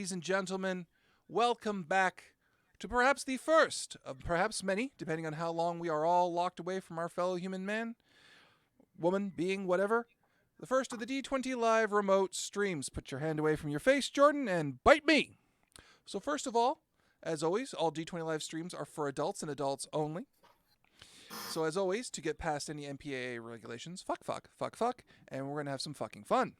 ladies and gentlemen, welcome back to perhaps the first of perhaps many, depending on how long we are all locked away from our fellow human man, woman, being, whatever. The first of the D20 live remote streams. Put your hand away from your face, Jordan, and bite me. So first of all, as always, all D20 live streams are for adults and adults only. So as always, to get past any MPAA regulations, fuck, and we're going to have some fucking fun.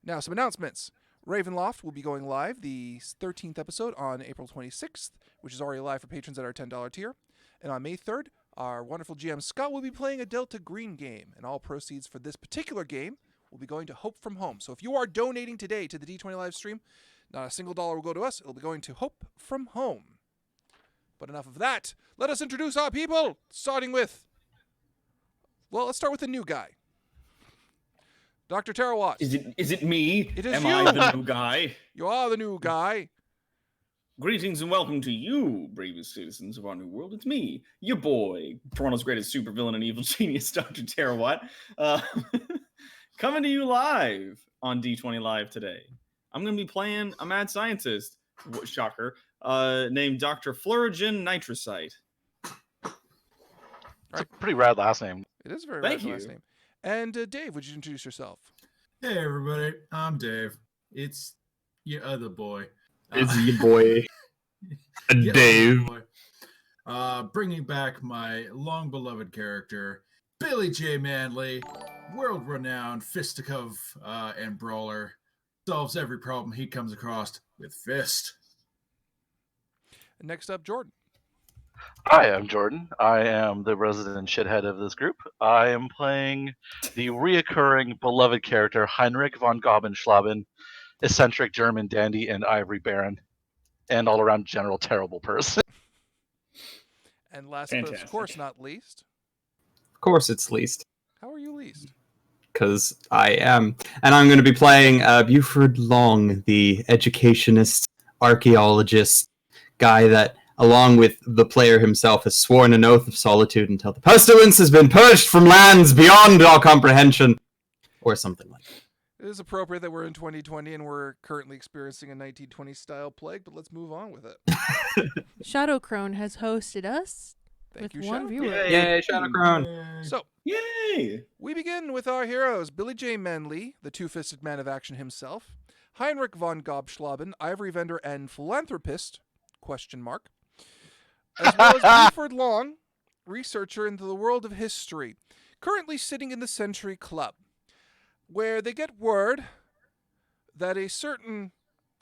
Now, some announcements. Ravenloft will be going live the 13th episode on April 26th, which is already live for patrons at our $10 tier. And on May 3rd, our wonderful GM Scott will be playing a Delta Green game, and all proceeds for this particular game will be going to Hope from Home. So if you are donating today to the D20 live stream, not a single dollar will go to us. It'll be going to Hope from Home. But enough of that. Let us introduce our people, starting with... Well, let's start with the new guy. Dr. Terrolins. Is it me? It is Am you. I the new guy? You are the new guy. Greetings and welcome to you, bravest citizens of our new world. It's me, your boy, Toronto's greatest supervillain and evil genius, Dr. Terrowat, coming to you live on D20 Live today. I'm going to be playing a mad scientist, shocker, named Dr. Florigen Nitrosite. It's a pretty rad last name. It is a very Thank rad you. last name. And Dave, would you introduce yourself? Hey everybody, I'm Dave. It's your other boy. It's your boy, Your Dave. other boy. Bringing back my long-beloved character, Billy J. Manley, world-renowned fisticuff and brawler. Solves every problem he comes across with fist. And next up, Jordan. Hi, I'm Jordan. I am the resident shithead of this group. I am playing the reoccurring beloved character Heinrich von Gaubenschlaben, eccentric German dandy and ivory baron, and all-around general terrible person. And last but of Fantastic. course not least, Of course it's least, how are you least? because I am. And I'm going to be playing Buford Long, the educationist, archaeologist, guy that, along with the player himself, has sworn an oath of solitude until the pestilence has been purged from lands beyond our comprehension. Or something like that. It is appropriate that we're in 2020 and we're currently experiencing a 1920 style plague, but let's move on with it. Shadow Crone has hosted us Thank with you, one Shadow. viewer. Yay, Shadowcrown! So, Yay! we begin with our heroes, Billy J. Manley, the two-fisted man of action himself, Heinrich von Gobschlaben, ivory vendor and philanthropist, ? As well as Buford Long, researcher into the world of history, currently sitting in the Century Club, where they get word that a certain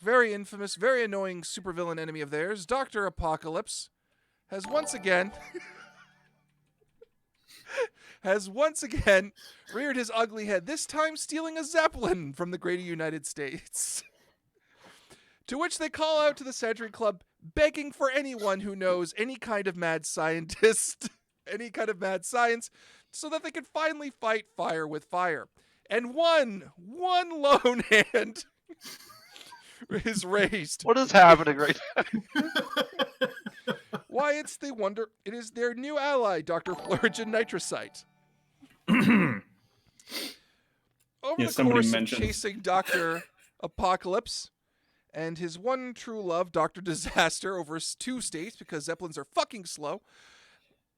very infamous, very annoying supervillain enemy of theirs, Dr. Apocalypse, has once again reared his ugly head, this time stealing a Zeppelin from the greater United States. To which they call out to the Century Club, begging for anyone who knows any kind of mad scientist, any kind of mad science, so that they can finally fight fire with fire. And one lone hand is raised. What is happening right now? Why, it is their new ally, Dr. Florigen Nitrosite. Over Yeah, the somebody course of mentioned- chasing Dr. Apocalypse and his one true love, Dr. Disaster, over 2 states because Zeppelins are fucking slow,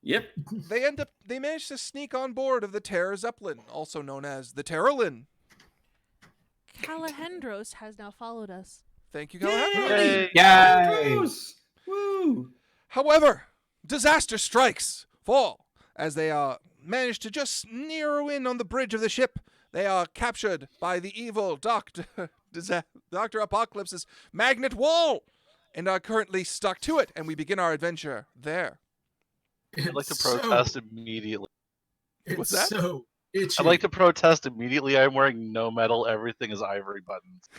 Yep. they manage to sneak on board of the Terror Zeppelin, also known as the Terrolin. Calahendros has now followed us. Thank you, Callahan. Yay. Yay! Gross. Woo! However, disaster strikes fall as they manage to just narrow in on the bridge of the ship. They are captured by the evil Dr. Apocalypse's magnet wall and are currently stuck to it, and we begin our adventure there. I'd like to protest immediately. What's It's that? so itchy. I'd like to protest immediately. I'm wearing no metal. Everything is ivory buttons.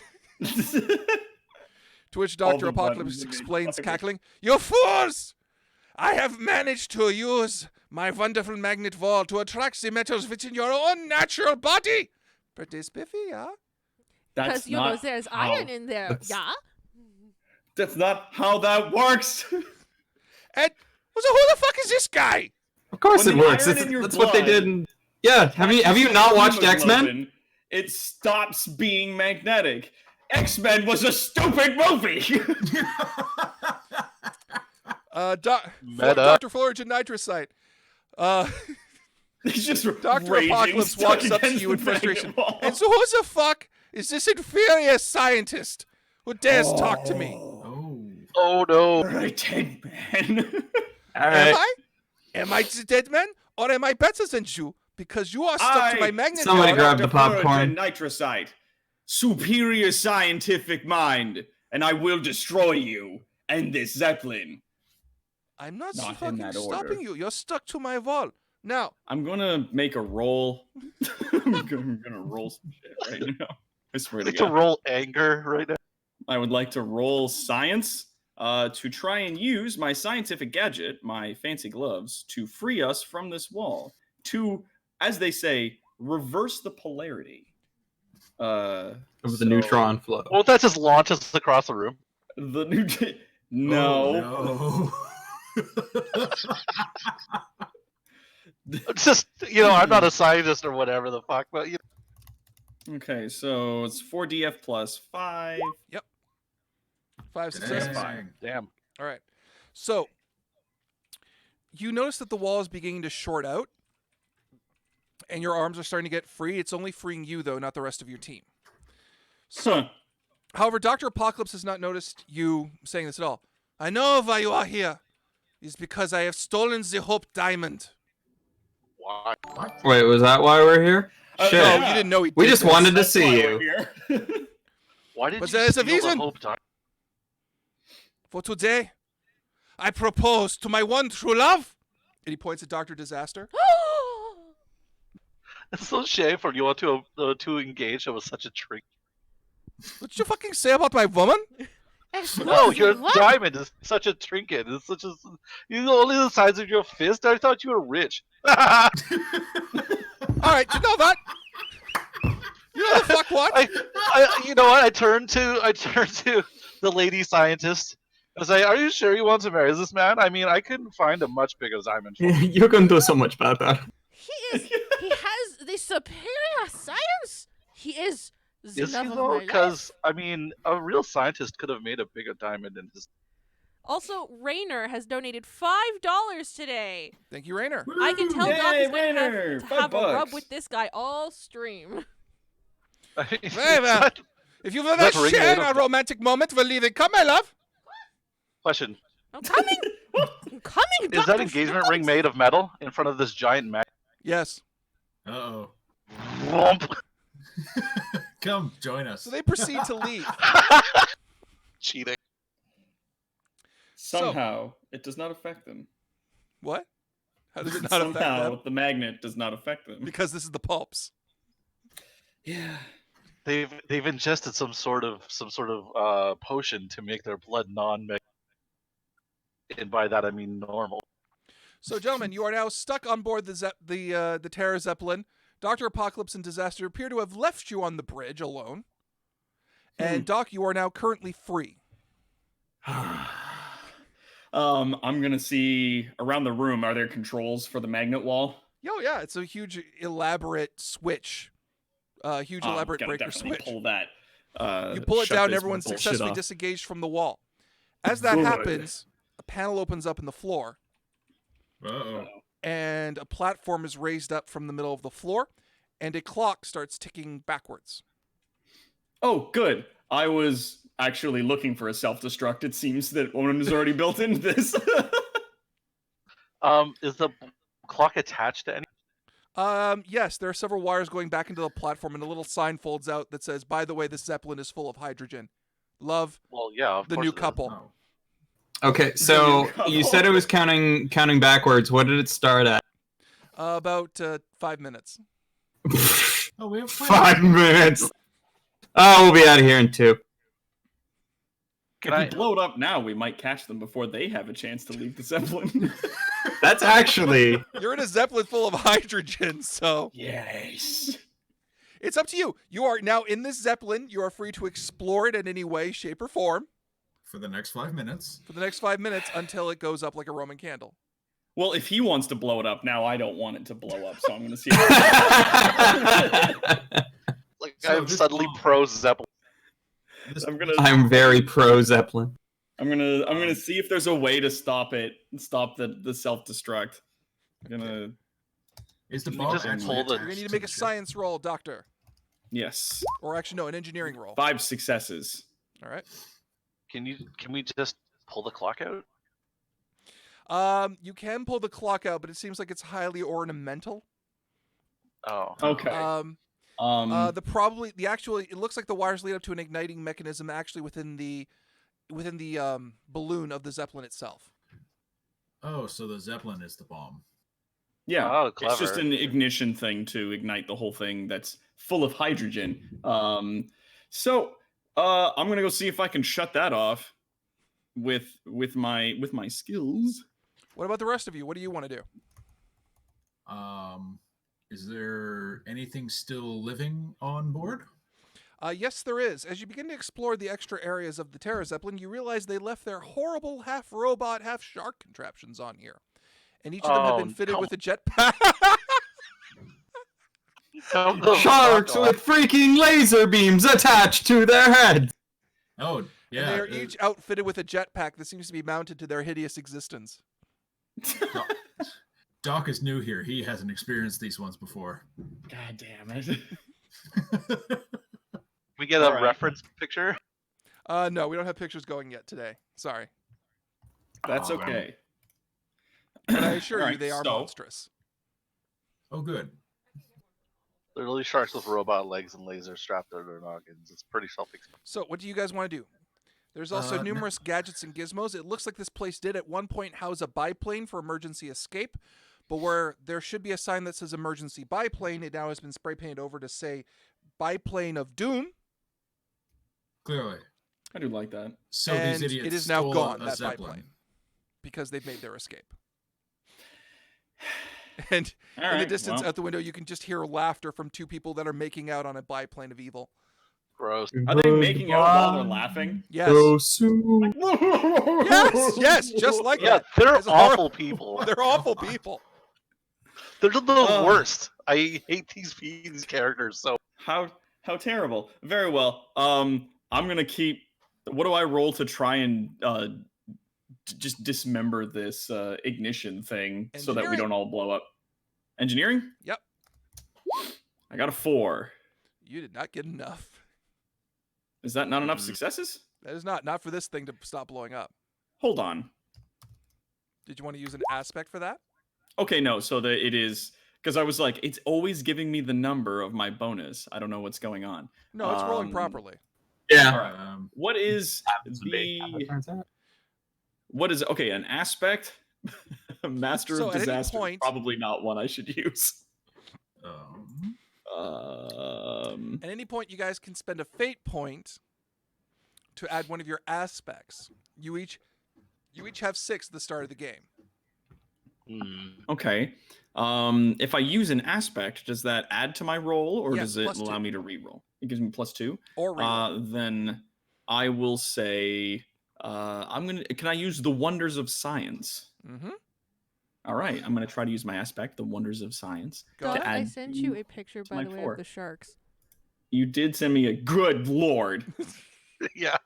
To which All Dr. the Apocalypse buttons explains, ivory. cackling, "You fools! I have managed to use my wonderful magnet wall to attract the metals within your own natural body. Pretty spiffy, huh? Because, you know, there's iron in there. That's- Yeah? That's not how that works. And so who the fuck is this guy? Of course When it the works. iron That's, in your that's what they blood did. Yeah, have you not watched X-Men? It stops being magnetic. X-Men was a stupid movie. Dr. Florigen Nitrosite. He's just Dr. raging, Apocalypse stuck walks up to against you the in frustration. magnet wall. And so who the fuck is this inferior scientist who dares talk to me? Oh no! All right, dead man. All right. Am I the dead man? Or am I better than you? Because you are stuck to my magnet. Somebody wall. grab the popcorn. Nitrosite, superior scientific mind, and I will destroy you and this Zeppelin. I'm not, Not in fucking that stopping order. you. You're stuck to my wall. Now, I'm gonna make a roll. I'm gonna roll some shit right now. I swear I'd to like to God. roll anger right now. I would like to roll science to try and use my scientific gadget, my fancy gloves, to free us from this wall. To, as they say, reverse the polarity. Of the neutron flow. Well, that just launch us across the room. The new. No. Oh, no. Just I'm not a scientist or whatever the fuck, but Okay, so it's 4DF plus 5. 5 successes. Dang. damn. All right. So, you notice that the wall is beginning to short out, and your arms are starting to get free. It's only freeing you, though, not the rest of your team. So, However, Dr. Apocalypse has not noticed you saying this at all. I know why you are here. It's because I have stolen the Hope Diamond. Why? Wait, was that why we're here? Shit. No, Yeah. you didn't know he We did just this. wanted to that's see why you. we're here. Why did But you there's a steal the reason. Hope Diamond? For today, I propose to my one true love. And he points at Dr. Disaster. It's so shameful you want to engage. It was such a trick. What did you fucking say about my woman? No, your What? diamond is such a trinket. It's such a only the size of your fist. I thought you were rich. All right, you know that? You know the fuck what? You know what? I turned to the lady scientist. I was like, "Are you sure you want to marry this man? I mean, I couldn't find a much bigger diamond." For him." You can do so much better. He has the superior science. He is the Is he love of though? my life. Because I mean, a real scientist could have made a bigger diamond in his. Also, Rainer has donated $5 today. Thank you, Rainer. I can tell Yay, Doc is going Rainer, to have a rub $5. with this guy all stream. Very well. If you've ever That ring shared made a of- romantic moment, we'll leave it. Come, my love. Question: I'm coming. I'm coming. is that engagement ring made of metal in front of this giant mag? Yes. Uh-oh. Whomp. Come join us. So they proceed to leave. Cheating. Somehow, it does not affect them. What? How does it not Somehow, affect them? the magnet does not affect them. Because this is the pulps. Yeah. They've ingested some sort of potion to make their blood non-magnetic, and by that I mean normal. So, gentlemen, you are now stuck on board the Terror Zeppelin. Dr. Apocalypse and Disaster appear to have left you on the bridge alone. And Doc, you are now currently free. I'm gonna see around the room. Are there controls for the magnet wall? Oh, yeah, it's a huge, elaborate switch. Elaborate Gotta breaker definitely switch. pull that. You pull it shut down, this everyone's bullshit successfully off. disengaged from the wall. As that Good. happens, a panel opens up in the floor, Uh-oh. and a platform is raised up from the middle of the floor, and a clock starts ticking backwards. Oh, good. I was actually looking for a self-destruct. It seems that one is already built into this. Is the clock attached to any? Yes, there are several wires going back into the platform, and a little sign folds out that says, "By the way, this Zeppelin is full of hydrogen. Love, Well, yeah, of the course new it is. couple." Oh. Okay, so you said it was counting backwards. What did it start at? About 5 minutes. Oh, we have 5 minutes. Oh, we'll be out of here in 2. Can if I? we blow it up now, we might catch them before they have a chance to leave the Zeppelin. That's actually You're in a Zeppelin full of hydrogen, so Yes. it's up to you. You are now in this Zeppelin. You are free to explore it in any way, shape, or form For the next 5 minutes. for the next 5 minutes until it goes up like a Roman candle. Well, if he wants to blow it up now, I don't want it to blow up, so I'm going to see. Like So I'm this suddenly bomb- pro Zeppelin. This- I'm very pro Zeppelin. I'm gonna see if there's a way to stop it. Stop the self-destruct. I'm gonna Is the You bomb just actually pull the- You're gonna need to attached make a the ship? science roll, Doctor, yes. or actually no, an engineering roll. 5 successes. All right. Can we just pull the clock out? You can pull the clock out, but it seems like it's highly ornamental. Oh. Okay. It looks like the wires lead up to an igniting mechanism actually within the balloon of the Zeppelin itself. Oh, so the Zeppelin is the bomb. Yeah. Oh, It's just clever. an ignition thing to ignite the whole thing that's full of hydrogen. So I'm gonna go see if I can shut that off with my skills. What about the rest of you? What do you want to do? Is there anything still living on board? Yes, there is. As you begin to explore the extra areas of the Terra Zeppelin, you realize they left their horrible half-robot, half-shark contraptions on here. And each of them have been fitted with a jetpack. Sharks with freaking laser beams attached to their heads. Oh, yeah. And they are each outfitted with a jetpack that seems to be mounted to their hideous existence. Doc is new here. He hasn't experienced these ones before. God damn it. We get a All right. reference picture. No, we don't have pictures going yet today. Sorry. That's Oh, okay. But I assure you, Alright, they are so- monstrous. Oh, good. Literally sharks with robot legs and lasers strapped to their noggins. It's pretty self-explanatory. So, what do you guys want to do? There's also No- numerous gadgets and gizmos. It looks like this place did at one point house a biplane for emergency escape, but where there should be a sign that says emergency biplane, it now has been spray painted over to say biplane of doom. Clearly. I do like that. So And these idiots it is now stole gone, a that Zeppelin. biplane. Because they've made their escape. And All in the right, distance well, out the window, you can just hear laughter from two people that are making out on a biplane of evil. Gross. are they making out while they're laughing? Yes. So soon. Yes, yes, just like Yeah, that. they're It's a horror- awful people. They're awful people. They're the Oh. worst. I hate these characters so. How terrible. Very well. I'm gonna keep. What do I roll to try and just dismember this ignition thing so that we Engineering. don't all blow up? Engineering? Yep. I got a 4. You did not get enough. Is that not enough Mhm. successes? That is not for this thing to stop blowing up. Hold on. Did you want to use an aspect for that? Okay, no. So it is because I was like, it's always giving me the number of my bonus. I don't know what's going on. No, it's rolling Um, properly. Yeah. All right. What is what is okay? An aspect, master So of at any disaster. point- Probably not one I should use. Um, At any point, you guys can spend a fate point to add one of your aspects. You each have 6 at the start of the game. Okay. If I use an aspect, does that add to my roll, or Yes, does it plus allow 2. me to re-roll? It gives me +2. Or reroll. Then I will say, I'm gonna. Can I use the wonders of science? Mm-hmm. All right, I'm gonna try to use my aspect, the wonders of science. Go Doc, to ahead. I add sent you a picture, by my the way, 4. of the sharks. You did send me a good lord. Yeah.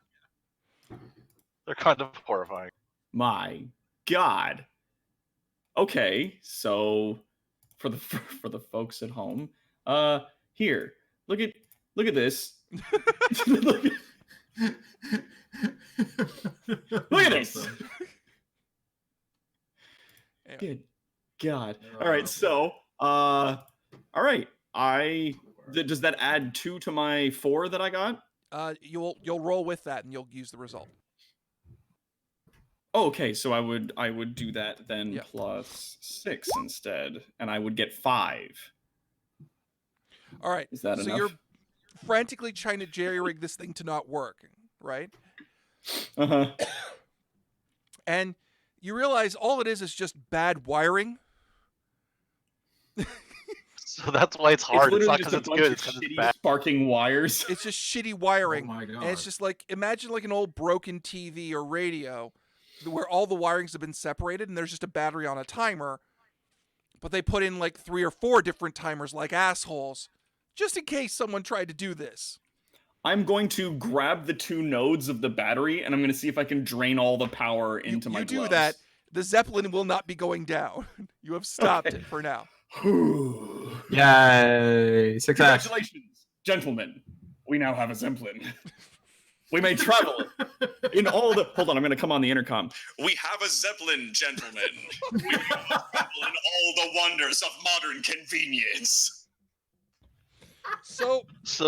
They're kind of horrifying. My God. Okay, so for the folks at home, here, look at this. look at this. Anyway. Good God. All right, so all right, does that add 2 to my 4 that I got? You'll roll with that, and you'll use the result. Oh, okay, so I would do that then Yeah. +6 instead, and I would get 5. All right. Is that so enough? you're frantically trying to jerry-rig this thing to not work, right? Uh-huh. And you realize all it is just bad wiring. So that's why it's hard. It's, literally not just because a it's bunch good. of It's because it's shitty bad. sparking wires. It's just shitty Oh wiring. my god. And it's just like, imagine like an old broken TV or radio where all the wirings have been separated and there's just a battery on a timer, but they put in like 3 or 4 different timers like assholes, just in case someone tried to do this. I'm going to grab the 2 nodes of the battery, and I'm going to see if I can drain all the power into my You do gloves. that. The Zeppelin will not be going down. You have stopped Okay. it for now. Yay! Success. Congratulations, gentlemen. We now have a Zeppelin. We may travel in all the... Hold on, I'm going to come on the intercom. We have a Zeppelin, gentlemen. We may travel in all the wonders of modern convenience. So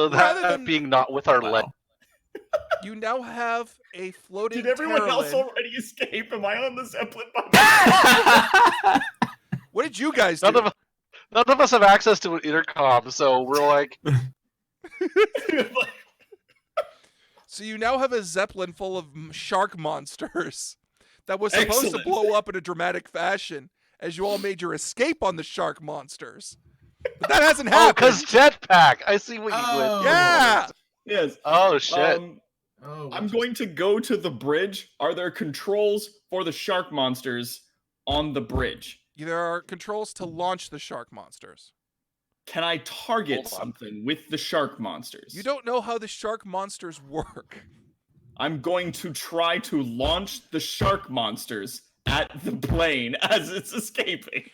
that rather than- being not with our leg. you now have a floating Did everyone else Terrolin. already escape? Am I on the Zeppelin by What did you guys do? None of us have access to an intercom, so we're like, So you now have a Zeppelin full of shark monsters that was supposed Excellent. to blow up in a dramatic fashion as you all made your escape on the shark monsters. But that hasn't oh, happened. because jetpack. I see what you Oh. went. Yeah. Yes. Oh shit. Oh, I'm going to go to the bridge. Are there controls for the shark monsters on the bridge? There are controls to launch the shark monsters. Can I target Hold on. something with the shark monsters? You don't know how the shark monsters work. I'm going to try to launch the shark monsters at the plane as it's escaping.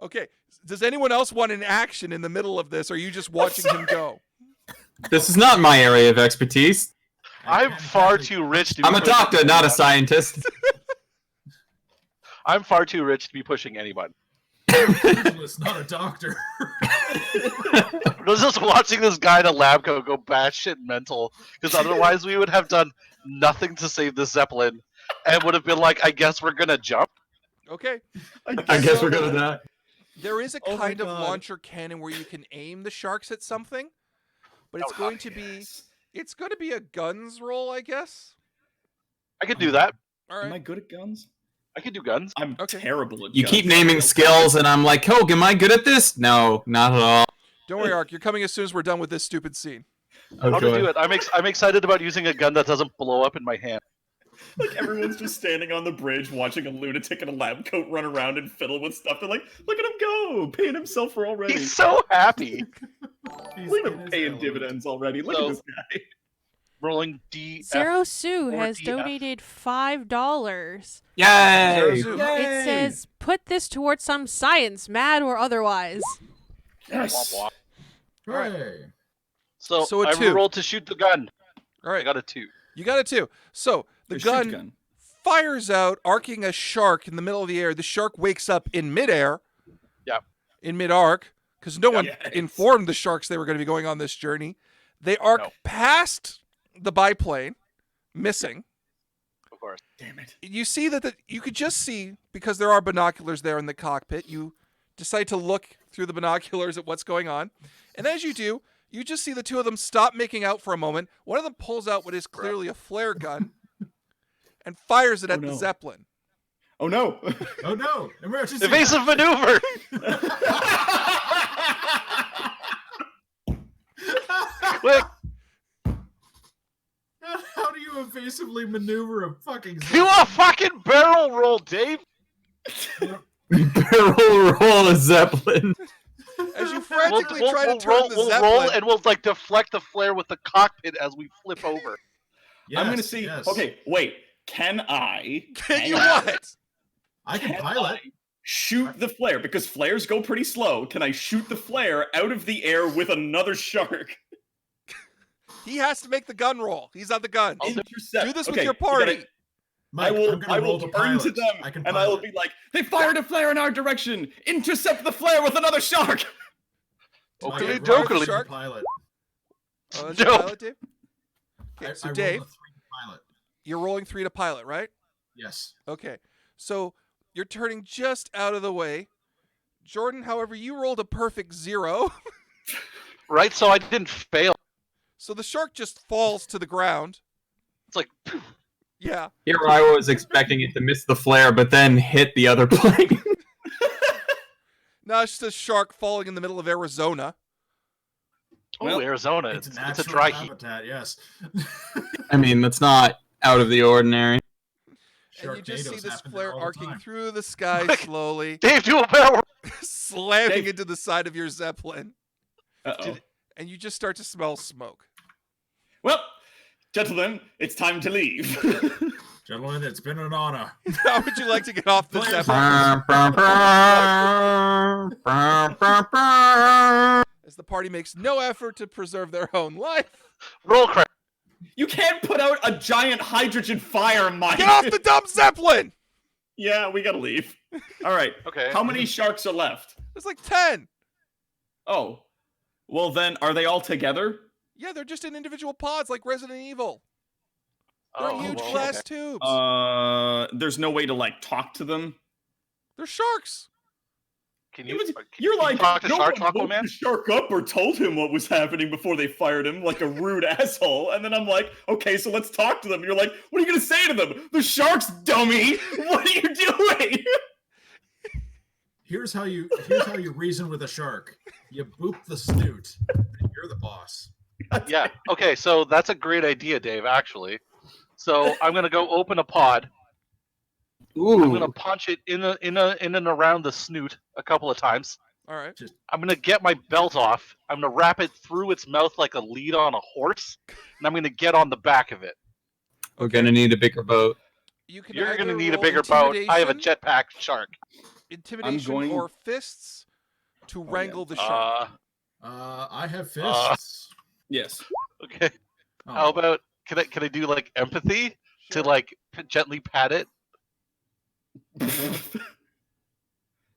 Okay. Does anyone else want an action in the middle of this, or are you just watching him go? This is not my area of expertise. I'm far too rich to be I'm a pushing doctor, not a anyone. scientist. I'm far too rich to be pushing anyone. It's not a doctor. I was just watching this guy in a lab coat go batshit mental, because otherwise we would have done nothing to save the Zeppelin, and would have been like, I guess we're gonna jump. Okay. I guess we're gonna die. There is a Oh my kind of God. launcher cannon where you can aim the sharks at something, but it's Oh, going to be Yes. it's going to be a guns roll, I guess. I could do that. All Am I right. good at guns? I could do guns. I'm Okay. terrible at You guns. keep naming skills, and I'm like, oh, am I good at this? No, not at all. Don't worry, Ark. You're coming as soon as we're done with this stupid scene. Oh, How to joy. do it? I'm excited about using a gun that doesn't blow up in my hand. Like everyone's just standing on the bridge watching a lunatic in a lab coat run around and fiddle with stuff. They're like, look at him go, paying himself for already. He's so happy. He's Look at in him his paying element. dividends already. Look So- at this guy. Rolling D. Zero Sue or has DF. donated $5. Yay! Zero-Zoo. It says, put this towards some science, mad or otherwise. Yes. Womp womp. Hooray. So, So a I 2. rolled to shoot the gun. All I right. got a 2. You got it too. So the The shoot gun fires out, arcing a shark in the middle of the air. The shark wakes up in midair. Yep. In mid-arc, because no one Yes. informed the sharks they were going to be going on this journey. They arc No. past the biplane, missing. Of course. Damn it. You see that you could just see, because there are binoculars there in the cockpit, you decide to look through the binoculars at what's going on. And as you do, you just see the two of them stop making out for a moment. One of them pulls out what is clearly a flare gun and fires it at the no. Zeppelin. Oh no. Oh no! Emergency! Evasive maneuver! Quick! How do you evasively maneuver a fucking Do a fucking barrel roll, Dave! Barrel roll a zeppelin. As you frantically try to turn roll, the we'll Zeppelin, roll and we'll like deflect the flare with the cockpit as we flip over. I'm gonna see. Yes. Okay, wait. Can I? can you I- what? I can Can pilot. I shoot the flare? Because flares go pretty slow. Can I shoot the flare out of the air with another shark? He has to make the gun roll. He's on the gun. Intercept. Do this with Okay, your you gotta- party. Mike, I will. I'm gonna I roll will to turn to pilot. them, I can and I will pilot. be like, "They fired a flare in our direction. Intercept the flare with another shark." Mike, Okay, I roll dokily. to Shark. pilot. Oh, that's your Nope. pilot, Dave? Okay, I so rolled Dave, a 3 to pilot. you're rolling 3 to pilot, right? Yes. Okay. So you're turning just out of the way. Jordan, however, you rolled a perfect 0. Right? So I didn't fail. So the shark just falls to the ground. It's like, Yeah. Here I was expecting it to miss the flare, but then hit the other plane. Now it's just a shark falling in the middle of Arizona. oh, Well, Arizona. It's It's, an it's a actual dry heat. habitat, yes. I mean, that's not out of the ordinary. And you just see Sharknadoes this happen flare there all the arcing time. through the sky Quick. slowly, Dave, do a barrel. slamming Dave. into the side of your Zeppelin. Uh-oh. And you just start to smell smoke. Well, Gentlemen, it's time to leave. Gentlemen, it's been an honor. How would you like to get off this episode? As the party makes no effort to preserve their own life. Roll credit. You can't put out a giant hydrogen fire, Mike. Get off the dumb Zeppelin! Yeah, we gotta leave. All right. Okay. How many sharks are left? There's like 10. Oh. Well, then, are they all together? Yeah, they're just in individual pods like Resident Evil. They're Oh, huge well, glass okay. tubes. There's no way to, like, talk to them? They're sharks. Can You're you like, talk to no Shark one woke Aquaman? the shark up or told him what was happening before they fired him like a rude asshole. And then I'm like, okay, so let's talk to them. And you're like, what are you going to say to them? The shark's dummy. What are you doing? Here's how you reason with a shark. You boop the snoot, and you're the boss. Yeah. Okay, so that's a great idea, Dave, actually. So I'm gonna go open a pod. I'm gonna Ooh. punch it in and around the snoot a couple of times. All right. I'm gonna get my belt off. I'm gonna wrap it through its mouth like a lead on a horse, and I'm gonna get on the back of it. We're gonna need a bigger boat. You can You're gonna either need a roll bigger boat. I have a intimidation- jetpack shark. Intimidation going- or fists to yeah. wrangle the shark. I have fists. Yes. Okay. Oh, How about can I do like empathy Sure. to like gently pat it?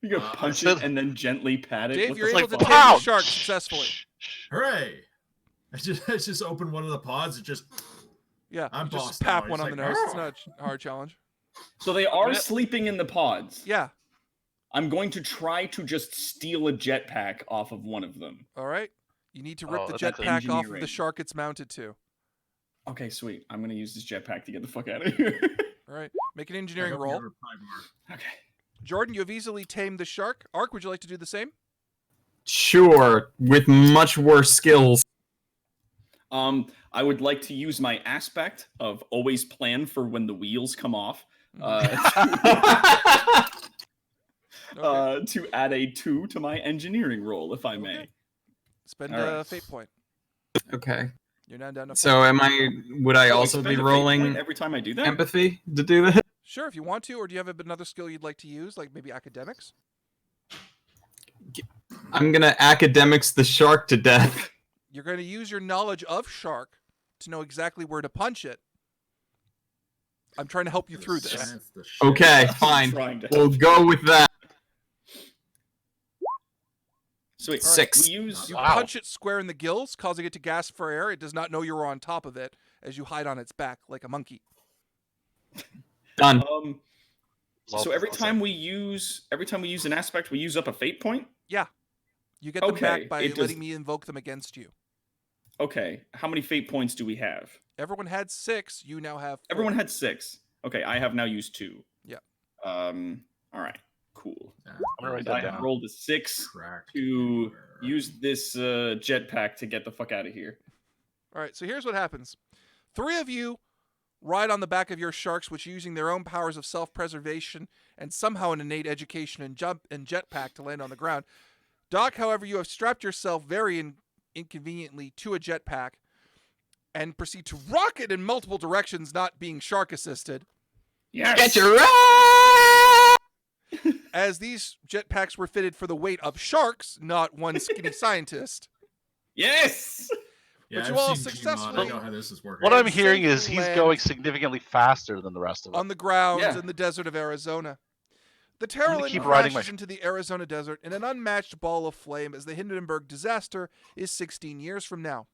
You're gonna I punch said- it and then gently pat it. Dave, What you're the able to fuck? tame Pow! the shark successfully. hooray! I just open one of the pods and just Yeah, I'm you just boss pap now. one He's on the like, nose. It's "Arr!" not a hard challenge. So they are Yeah. sleeping in the pods. Yeah. I'm going to try to just steal a jetpack off of one of them. All right. You need to rip Oh, the that's jetpack off of the engineering. shark it's mounted to. Okay, sweet. I'm gonna use this jetpack to get the fuck out of here. All right. Make an I engineering hope you roll. have a pie bar. Okay. Jordan, you have easily tamed the shark. Ark, would you like to do the same? Sure, with much worse skills. I would like to use my aspect of always plan for when the wheels come off. Okay. To add a 2 to my engineering roll, if I may. Okay. Spend all a right. fate point. Okay. You're now down to So would I So I also spend be a fate rolling point every time I do that? empathy to do that? Sure, if you want to, or do you have another skill you'd like to use, like maybe academics? I'm gonna academics the shark to death. You're going to use your knowledge of shark to know exactly where to punch it. I'm trying to help you through this. That's the shit. Okay, I'm fine. trying to We'll help. go with that. Sweet. All right, 6. We use. You Wow. punch it square in the gills, causing it to gasp for air. It does not know you're on top of it as you hide on its back like a monkey. Done. So every time we use an aspect, we use up a fate point. You get them Okay, back by it does- letting me invoke them against you. Okay. How many fate points do we have? Everyone had 6. You now have 4. Everyone had 6. Okay, I have now used 2. Yeah. All right. Cool. Yeah, I'm gonna write I that have down. rolled a 6 cracked to everywhere. use this jetpack to get the fuck out of here. All right, so here's what happens. 3 of you ride on the back of your sharks, which using their own powers of self-preservation and somehow an innate education and jump and jetpack to land on the ground. Doc, however, you have strapped yourself very inconveniently to a jetpack and proceed to rocket in multiple directions, not being shark assisted. Yes. Get your ass! As these jetpacks were fitted for the weight of sharks, not one skinny scientist. Yes. Yeah, But I've you all seen Gmod. successfully- I know how this is working. What I'm And hearing is safely he's land going significantly faster than the rest of us. on the grounds Yeah. in the desert of Arizona. The gonna Terrolin keep riding crashes my- into the Arizona desert in an unmatched ball of flame as the Hindenburg disaster is 16 years from now.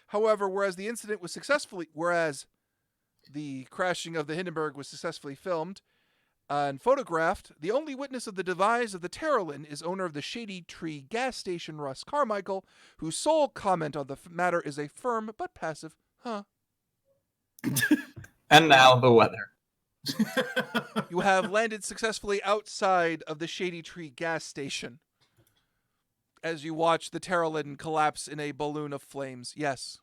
However, whereas the crashing of the Hindenburg was successfully filmed and photographed, the only witness of the demise of the Terrolin is owner of the Shady Tree gas station, Russ Carmichael, whose sole comment on the matter is a firm but passive, huh. And now the weather. You have landed successfully outside of the Shady Tree gas station as you watch the Terrolin collapse in a balloon of flames. Yes.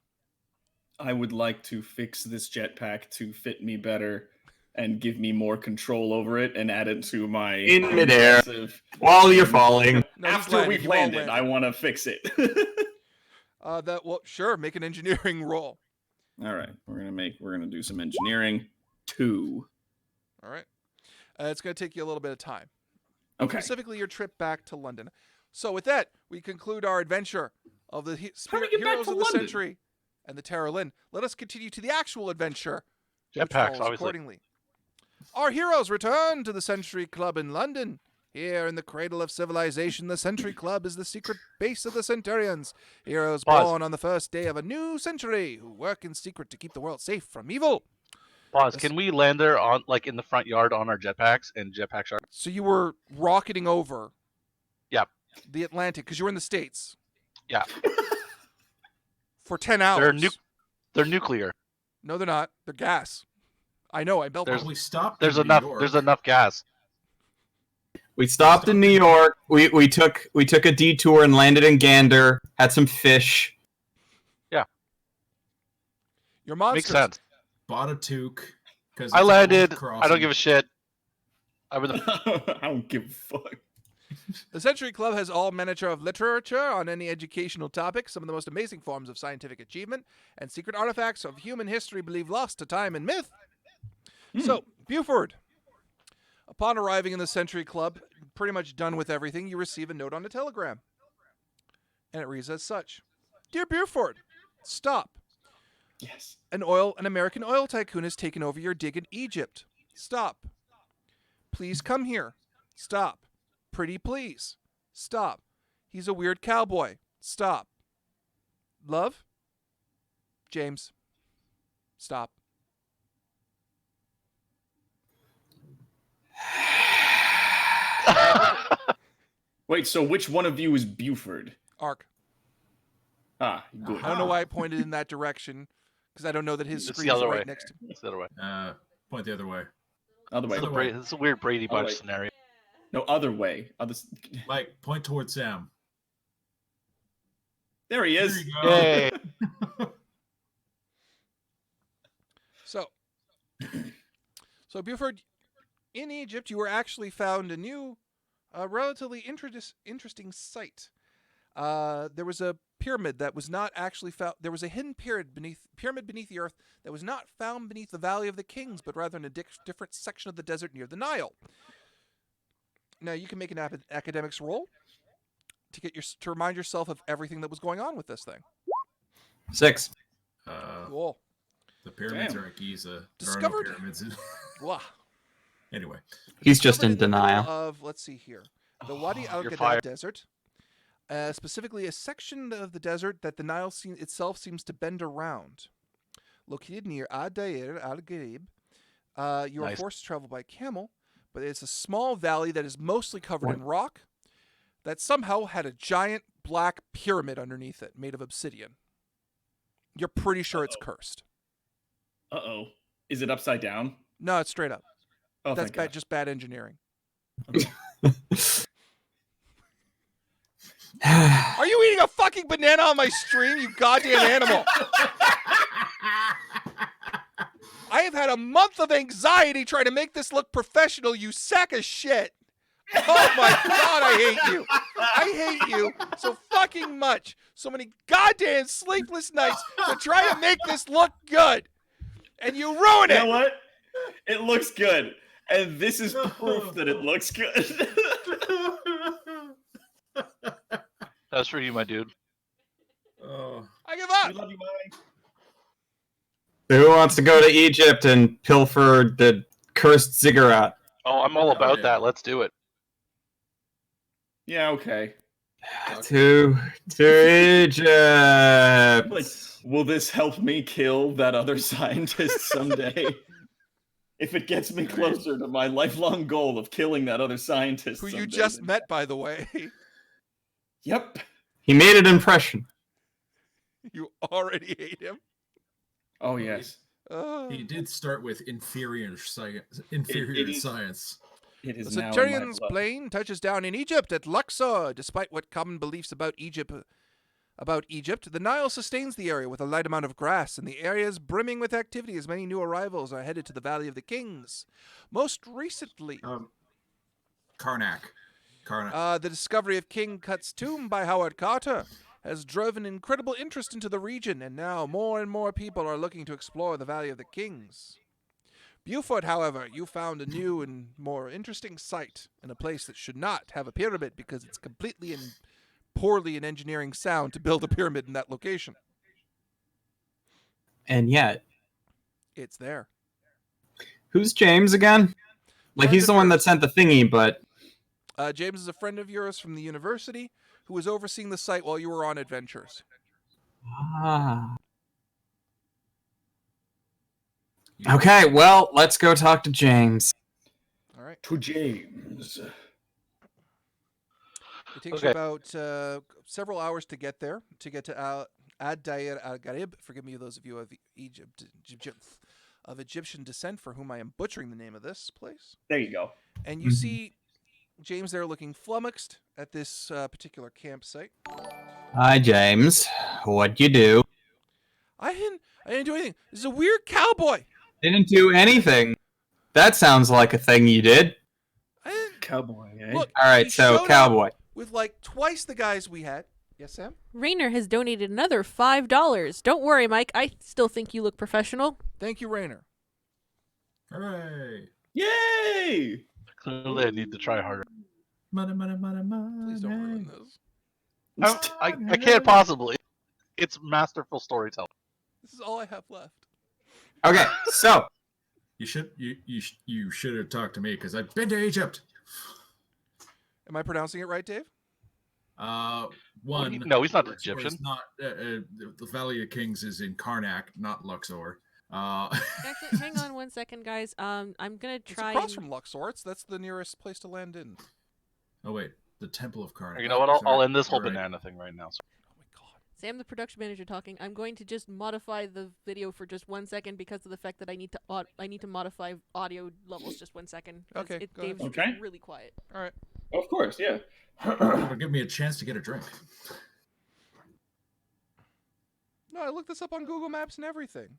I would like to fix this jetpack to fit me better and give me more control over it and add it to my In midair. massive- While you're falling. No, he's After landed. we've You all landed, I want to fix it. Sure, make an engineering roll. All right, we're gonna do some engineering. 2. All right. It's going to take you a little bit of time. Okay. Specifically, your trip back to London. So with that, we conclude our adventure of the How do spirit we get back heroes to of the London? century and the Terrolin. Let us continue to the actual adventure, which Jetpacks, follows obviously. accordingly. Our heroes return to the Century Club in London. Here in the cradle of civilization, the Century Club is the secret base of the Centurions, heroes Pause. born on the first day of a new century who work in secret to keep the world safe from evil. Pause. Yes. Can we land there on in the front yard on our jetpacks and jetpack shark? So you were rocketing over Yeah. the Atlantic because you were in the States Yeah. for 10 hours. They're nuclear. No, they're not. They're gas. I know. I built There's- them. We stopped. There's in New enough. York. There's enough gas. We stopped in New York. We took a detour and landed in Gander. Had some fish. Your monsters. Makes sense. Bought a toque. Because I landed. I don't give a shit. I'm in the I don't give a fuck. The Century Club has all manner of literature on any educational topic, some of the most amazing forms of scientific achievement, and secret artifacts of human history believed lost to time and myth. So, Buford, upon arriving in the Century Club, pretty much done with everything, you receive a note on a telegram. And it reads as such. Dear Buford, stop. Yes. An American oil tycoon has taken over your dig in Egypt. Stop. Please come here. Stop. Pretty please. Stop. He's a weird cowboy. Stop. Love? James. Stop. Wait, so which one of you is Buford? Ark. Ah, good. I don't know why I pointed in that direction, because I don't know that his It's the screen is other right way. next to me. It's the other way. Point the other way. Other way. Other way. This is a weird Brady Other Bunch way. scenario. No, other way. Mike, point towards Sam. There he There is. you go. Yay! So Buford, in Egypt, you were actually found a new, relatively interesting site. There was a pyramid that was not actually found. There was a hidden pyramid beneath the earth that was not found beneath the Valley of the Kings, but rather in a different section of the desert near the Nile. Now you can make an academics roll to remind yourself of everything that was going on with this thing. 6. Cool. The pyramids Damn. are at Giza. There Discovered- are no pyramids. Wow. Anyway, He's just in Discovered the middle denial. Of let's see here, the Wadi Al You're Ghadab fired. Desert, specifically a section of the desert that the Nile itself seems to bend around. Located near Adair Al Gharib, you are Nice. forced to travel by camel, but it's a small valley that is mostly covered in rock that somehow had a giant black pyramid underneath it, made of obsidian. You're pretty sure it's cursed. Uh-oh. Is it upside down? No, it's straight up. Oh, That's thank bad, God. just bad engineering. Are you eating a fucking banana on my stream, you goddamn animal? I have had a month of anxiety trying to make this look professional, you sack of shit. Oh my God, I hate you. I hate you so fucking much. So many goddamn sleepless nights to try to make this look good. And you ruin You it. know what? It looks good. And this is proof that it looks good. That's for you, my dude. oh, I give We up. love you, Mike. Who wants to go to Egypt and pilfer the cursed ziggurat? Oh, I'm all about yeah. that. Let's do it. Yeah, okay. To Egypt. Like, will this help me kill that other scientist someday? If it gets me closer to my lifelong goal of killing that other scientist Who you someday, just then- met, by the way. Yep. He made an impression. You already hate him. Oh, yes. he did start with inferior science. It is- Science. It is The now in my Centurion's blood. plane touches down in Egypt at Luxor. Despite what common beliefs about Egypt, the Nile sustains the area with a light amount of grass, and the area is brimming with activity as many new arrivals are headed to the Valley of the Kings. Most recently, Karnak. the discovery of King Tut's tomb by Howard Carter. has driven incredible interest into the region, and now more and more people are looking to explore the Valley of the Kings. Beaufort, however, you found a new and more interesting site in a place that should not have a pyramid because it's completely and poorly in engineering sound to build a pyramid in that location. And yet, It's there. who's James again? Like, Friend he's of the one that yours. sent the thingy, but James is a friend of yours from the university who was overseeing the site while you were on adventures. ah. Okay, well, let's go talk to James. All right. To James. It takes Okay. you about several hours to get there, to get to Ad-Dair al-Gharib. Forgive me, those of you of Egyptian descent for whom I am butchering the name of this place. There you go. And you Mhm. see James there looking flummoxed at this particular campsite. Hi, James. What'd you do? I didn't do anything. This is a weird cowboy. Didn't do anything. That sounds like a thing you did. I didn't Cowboy, eh? look. All right, he so showed up cowboy. with like twice the guys we had. Yes, Sam. Rainer has donated another $5. Don't worry, Mike. I still think you look professional. Thank you, Rainer. Hooray! Yay! Clearly, I need to try harder. Money, money, money, money. Please don't ruin this. I can't possibly. It's masterful storytelling. This is all I have left. Okay, so You should have talked to me because I've been to Egypt. Am I pronouncing it right, Dave? One. No, he's not Luxor Egyptian. is not the Valley of Kings is in Karnak, not Luxor. Actually, hang on one second, guys. I'm gonna It's try. across and- from Luxor. That's the nearest place to land in. Oh wait, the Temple of Karnak. You know what? I'll Sorry. end this whole You're right. banana thing right now. So. Oh my god. Sam, the production manager, talking. I'm going to just modify the video for just 1 second because of the fact that I need to modify audio levels just 1 second. 'cause Okay, go ahead. Dave's Okay. really quiet. All right. Of course, yeah. It'll give me a chance to get a drink. No, I looked this up on Google Maps and everything.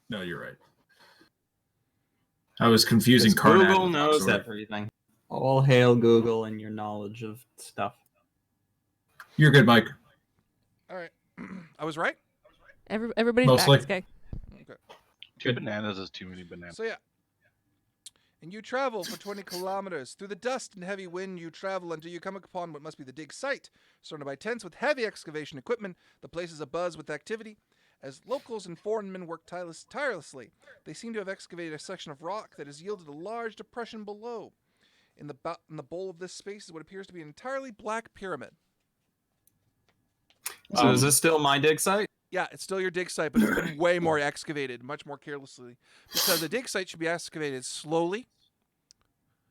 No, you're right. I was confusing 'cause Karnak. Google with knows Luxor. everything. All hail Google and your knowledge of stuff. You're good, Mike. All right. I was right? Everybody's Mostly. back. Okay. Okay. Two bananas is too many bananas. So yeah. And you travel for 20 kilometers. Through the dust and heavy wind, you travel until you come upon what must be the dig site. Surrounded by tents with heavy excavation equipment, the place is abuzz with activity. As locals and foreign men work tirelessly, they seem to have excavated a section of rock that has yielded a large depression below. In the bowl of this space is what appears to be an entirely black pyramid. So is this still my dig site? Yeah, it's still your dig site, but it's been way more excavated, much more carelessly. Because a dig site should be excavated slowly.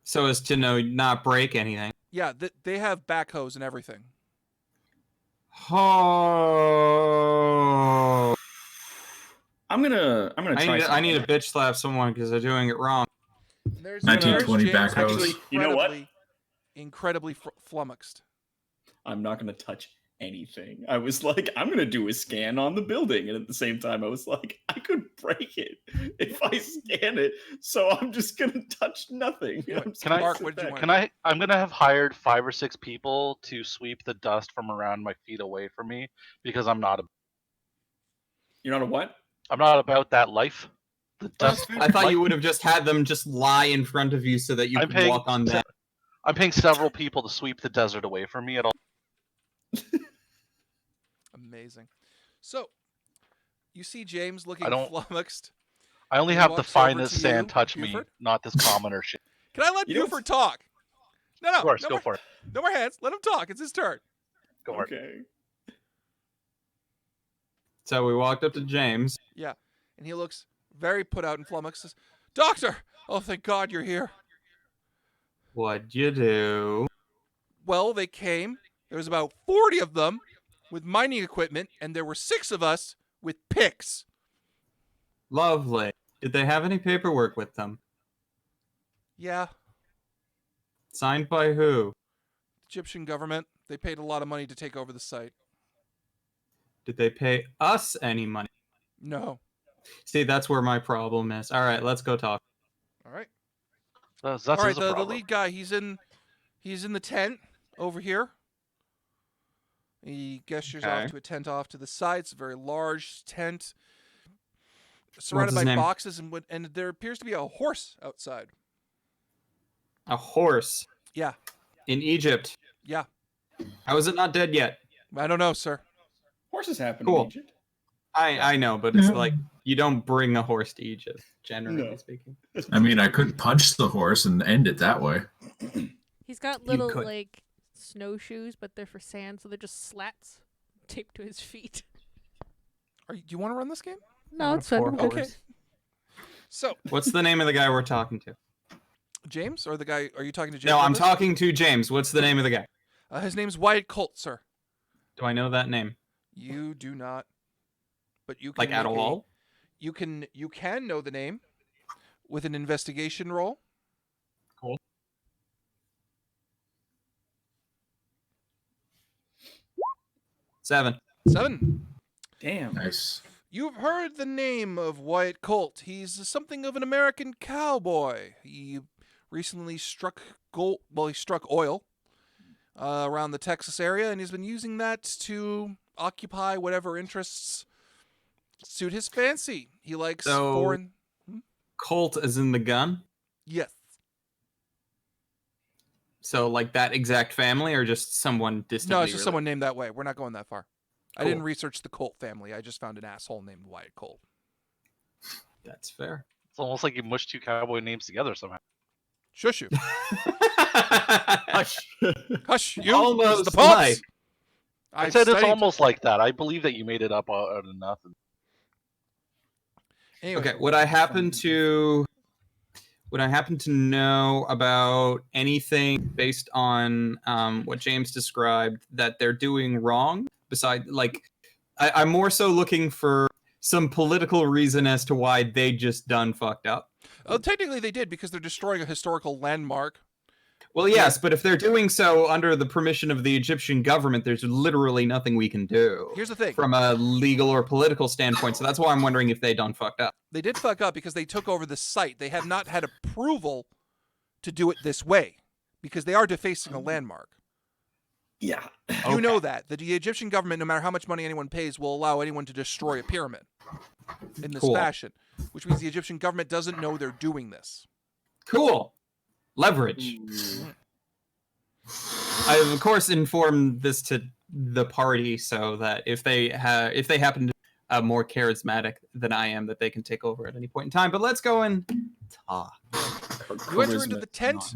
So as to not break anything. Yeah, they have backhoes and everything. Oh. I'm gonna try. I need to bitch slap someone because they're doing it wrong. And there's 1920 James backhoes. Actually, you know what? Incredibly flummoxed. I'm not gonna touch anything. I was like, I'm gonna do a scan on the building, and at the same time, I was like, I could break it if I scan it, so I'm just gonna touch nothing. Anyway, I'm just Can I- gonna Mark, sit what did you back. want? I'm gonna have hired 5 or 6 people to sweep the dust from around my feet away from me because I'm not You're not a what? about that life. The dust. I thought you would have just had them just lie in front of you so that you I'm could paying walk on them. I'm paying several people to sweep the desert away from me at all. Amazing. So, you see James looking I don't- flummoxed. I only He have the walks over finest to sand you, touch me, Buford. not this commoner shit. Can I let You don't- Buford talk? No, Of course, no go more, for it. no more hands. Let him talk. It's his turn. Go for it. Okay. So we walked up to James. Yeah. And he looks very put out and flummoxed. Says, Doctor! Oh, thank God you're here. What'd you do? Well, they came. There was about 40 of them with mining equipment, and there were 6 of us with picks. Lovely. Did they have any paperwork with them? Yeah. Signed by who? Egyptian government. They paid a lot of money to take over the site. Did they pay us any money? No. See, that's where my problem is. All right, let's go talk. All right. That's All right, a the problem. lead guy, he's in the tent over here. He gestures Okay. off to a tent off to the side. It's a very large tent, surrounded his by name? boxes, and there appears to be a horse outside. A horse Yeah, in Egypt. yeah. How is it not dead yet? I don't know, sir. Horses happen Cool. in Egypt. I know, but it's like you don't bring a horse to Egypt, generally No. speaking. I mean, I could punch the horse and end it that way. He's got You little could. like snowshoes, but they're for sand, so they're just slats taped to his feet. Do you want to run this game? No, it's fine. Poor I'm horse. good. Okay. So, What's the name of the guy we're talking to? James, or the guy? Are you talking to James? No, about I'm this? talking to James. What's the name of the guy? His name's Wyatt Colt, sir. Do I know that name? You do not, but you can Like at make a- all? You can know the name with an investigation roll. Cool. Seven. 7. Damn. Nice. You've heard the name of Wyatt Colt. He's something of an American cowboy. He recently struck gold. Well, he struck oil around the Texas area, and he's been using that to occupy whatever interests suit his fancy. He likes So- foreign. Colt as in the gun? Yes. So like that exact family or just someone distantly No, it's just related? someone named that way. We're not going that far. I Cool. didn't research the Colt family. I just found an asshole named Wyatt Colt. That's fair. It's almost like you mushed two cowboy names together somehow. Shush you. Hush. Hush you. Almost It's the pups. like- I said it's studied- almost like that. I believe that you made it up out of nothing. Anyway, Okay, would I happen to know about anything based on what James described that they're doing wrong? Beside, like, I'm more so looking for some political reason as to why they just done fucked up. Technically they did because they're destroying a historical landmark. Well, yes, but if they're doing so under the permission of the Egyptian government, there's literally nothing we can do Here's the thing. from a legal or political standpoint. So that's why I'm wondering if they done fucked up. They did fuck up because they took over the site. They have not had approval to do it this way because they are defacing a landmark. Yeah. You know that. The Egyptian government, no matter how much money anyone pays, will allow anyone to destroy a pyramid in this Cool. fashion, which means the Egyptian government doesn't know they're doing this. Cool. Leverage. I have, of course, informed this to the party so that if they happen to be more charismatic than I am, that they can take over at any point in time. But let's go and talk. You enter into the tent,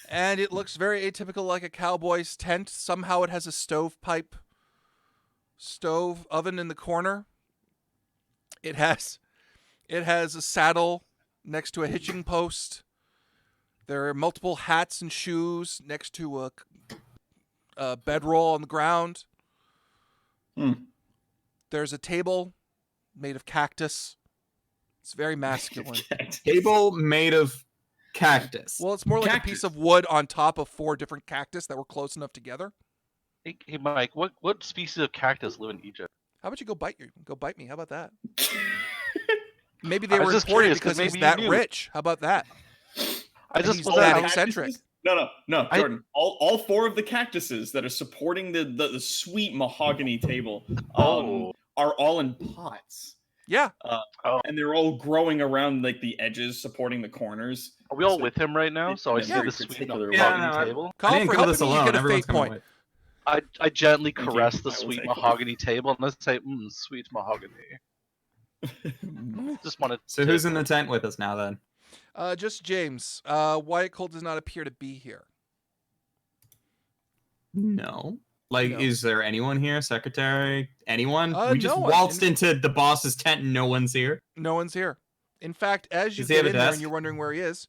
and it looks very atypical like a cowboy's tent. Somehow it has a stove oven in the corner. It has a saddle next to a hitching post. There are multiple hats and shoes next to a bedroll on the ground. There's a table made of cactus. It's very masculine. Table made of cactus. Well, it's more like a Cactus. piece of wood on top of 4 different cactus that were close enough together. Hey Mike, what species of cactus live in Egypt? How about you go bite me? How about that? Maybe they I was were just imported curious, 'cause because he's maybe you that knew. rich. How about that? I just he's was that like, eccentric. No, I- Jordan. All 4 of the cactuses that are supporting the sweet mahogany table Oh. are all in pots. Yeah. And they're all growing around like the edges, supporting the corners. Are we all So with him right now? So I it's see very the sweet particular. mahogany Yeah, table. Call I didn't for kill helping this me, you alone. get a Everyone's fate coming point. with. I gently Thank you. caress the I will sweet take it. mahogany table and let's say, sweet mahogany. Just wanted. So who's in the tent with us now then? Just James. Wyatt Cole does not appear to be here. No. Like, No. is there anyone here? Secretary? Anyone? No We just one. waltzed into the boss's tent and no one's here. No one's here. In fact, as you Does he get have in a there desk? and you're wondering where he is,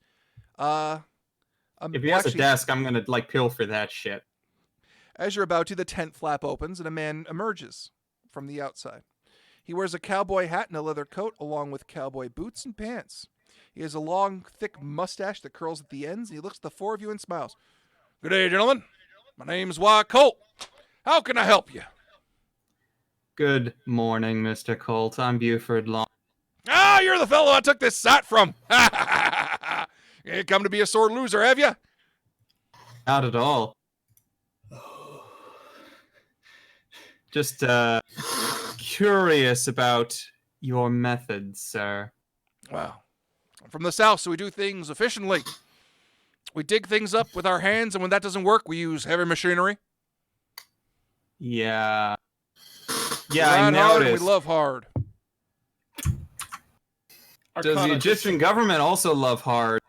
If he has a desk, I'm gonna like pill for that shit. as you're about to, the tent flap opens and a man emerges from the outside. He wears a cowboy hat and a leather coat, along with cowboy boots and pants. He has a long, thick mustache that curls at the ends, and he looks at the 4 of you and smiles. Good day, gentlemen. My name's Wyatt Colt. How can I help you? Good morning, Mr. Colt. I'm Buford Long. Ah, you're the fellow I took this sat from. You ain't come to be a sore loser, have you? Not at all. Just curious about your methods, sir. Wow. I'm from the south, so we do things efficiently. We dig things up with our hands, and when that doesn't work, we use heavy machinery. Yeah. We Yeah, I ride hard and we noticed. love hard. Does the Arcana, Egyptian government also love hard?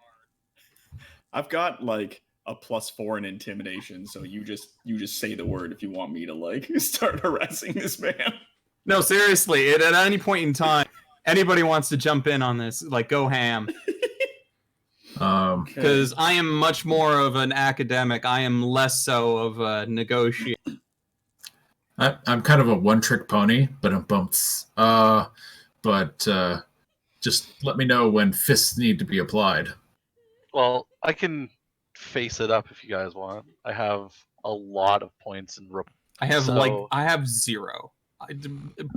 I've got like a +4 in intimidation, so you just say the word if you want me to like start harassing this man. No, seriously. At any point in time, anybody wants to jump in on this, like, go ham. Because I am much more of an academic. I am less so of a negotiator. I'm kind of a one-trick pony, but I'm bumps. But just let me know when fists need to be applied. Well, I can face it up if you guys want. I have a lot of points in I have So- I have 0.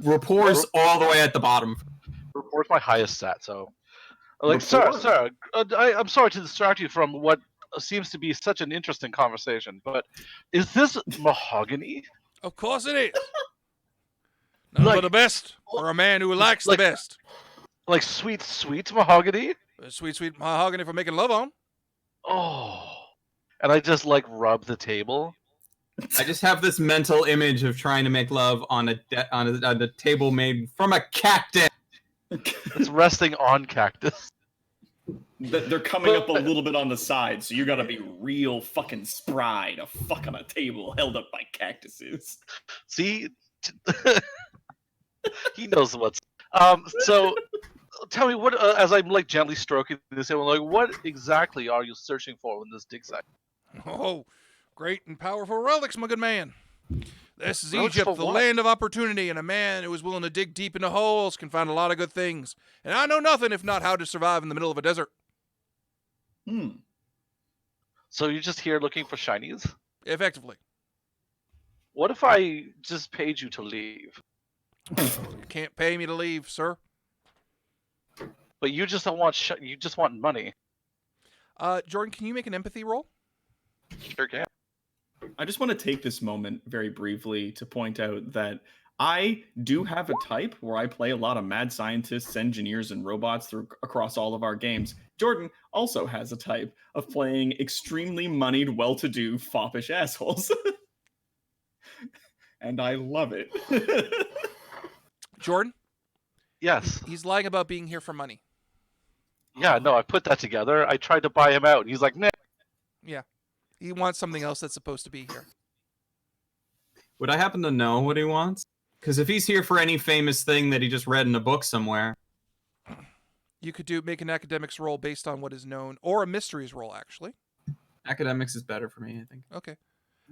Rapport's all the way at the bottom. Rapport's my highest stat, so like, Rapport? sir, I'm sorry to distract you from what seems to be such an interesting conversation, but is this mahogany? Of course it is. None Like- but the best for a man who likes like- the best. Like sweet mahogany? Sweet, sweet mahogany for making love on. Oh, and I just like rub the table. I just have this mental image of trying to make love on a table made from a cactus. It's resting on cactus. They're coming up a little bit on the side, so you gotta be real fucking spry to fuck on a table held up by cactuses. See, he knows what's. So, tell me what, as I'm like gently stroking this, I'm like, what exactly are you searching for in this dig site? Oh, great and powerful relics, my good man. This is Relics Egypt, for the what? land of opportunity, and a man who is willing to dig deep into holes can find a lot of good things. And I know nothing if not how to survive in the middle of a desert. So you're just here looking for shinies? Effectively. What if I just paid you to leave? You can't pay me to leave, sir. But you just don't want you just want money. Jordan, can you make an empathy roll? Sure can. I just want to take this moment very briefly to point out that I do have a type where I play a lot of mad scientists, engineers, and robots across all of our games. Jordan also has a type of playing extremely moneyed, well-to-do, foppish assholes. And I love it. Jordan, Yes. he's lying about being here for money. Yeah, no, I put that together. I tried to buy him out, and he's like, nah. Yeah. He wants something else that's supposed to be here. Would I happen to know what he wants? Because if he's here for any famous thing that he just read in a book somewhere, You could make an academics roll based on what is known, or a mysteries roll, actually. academics is better for me, I think. Okay.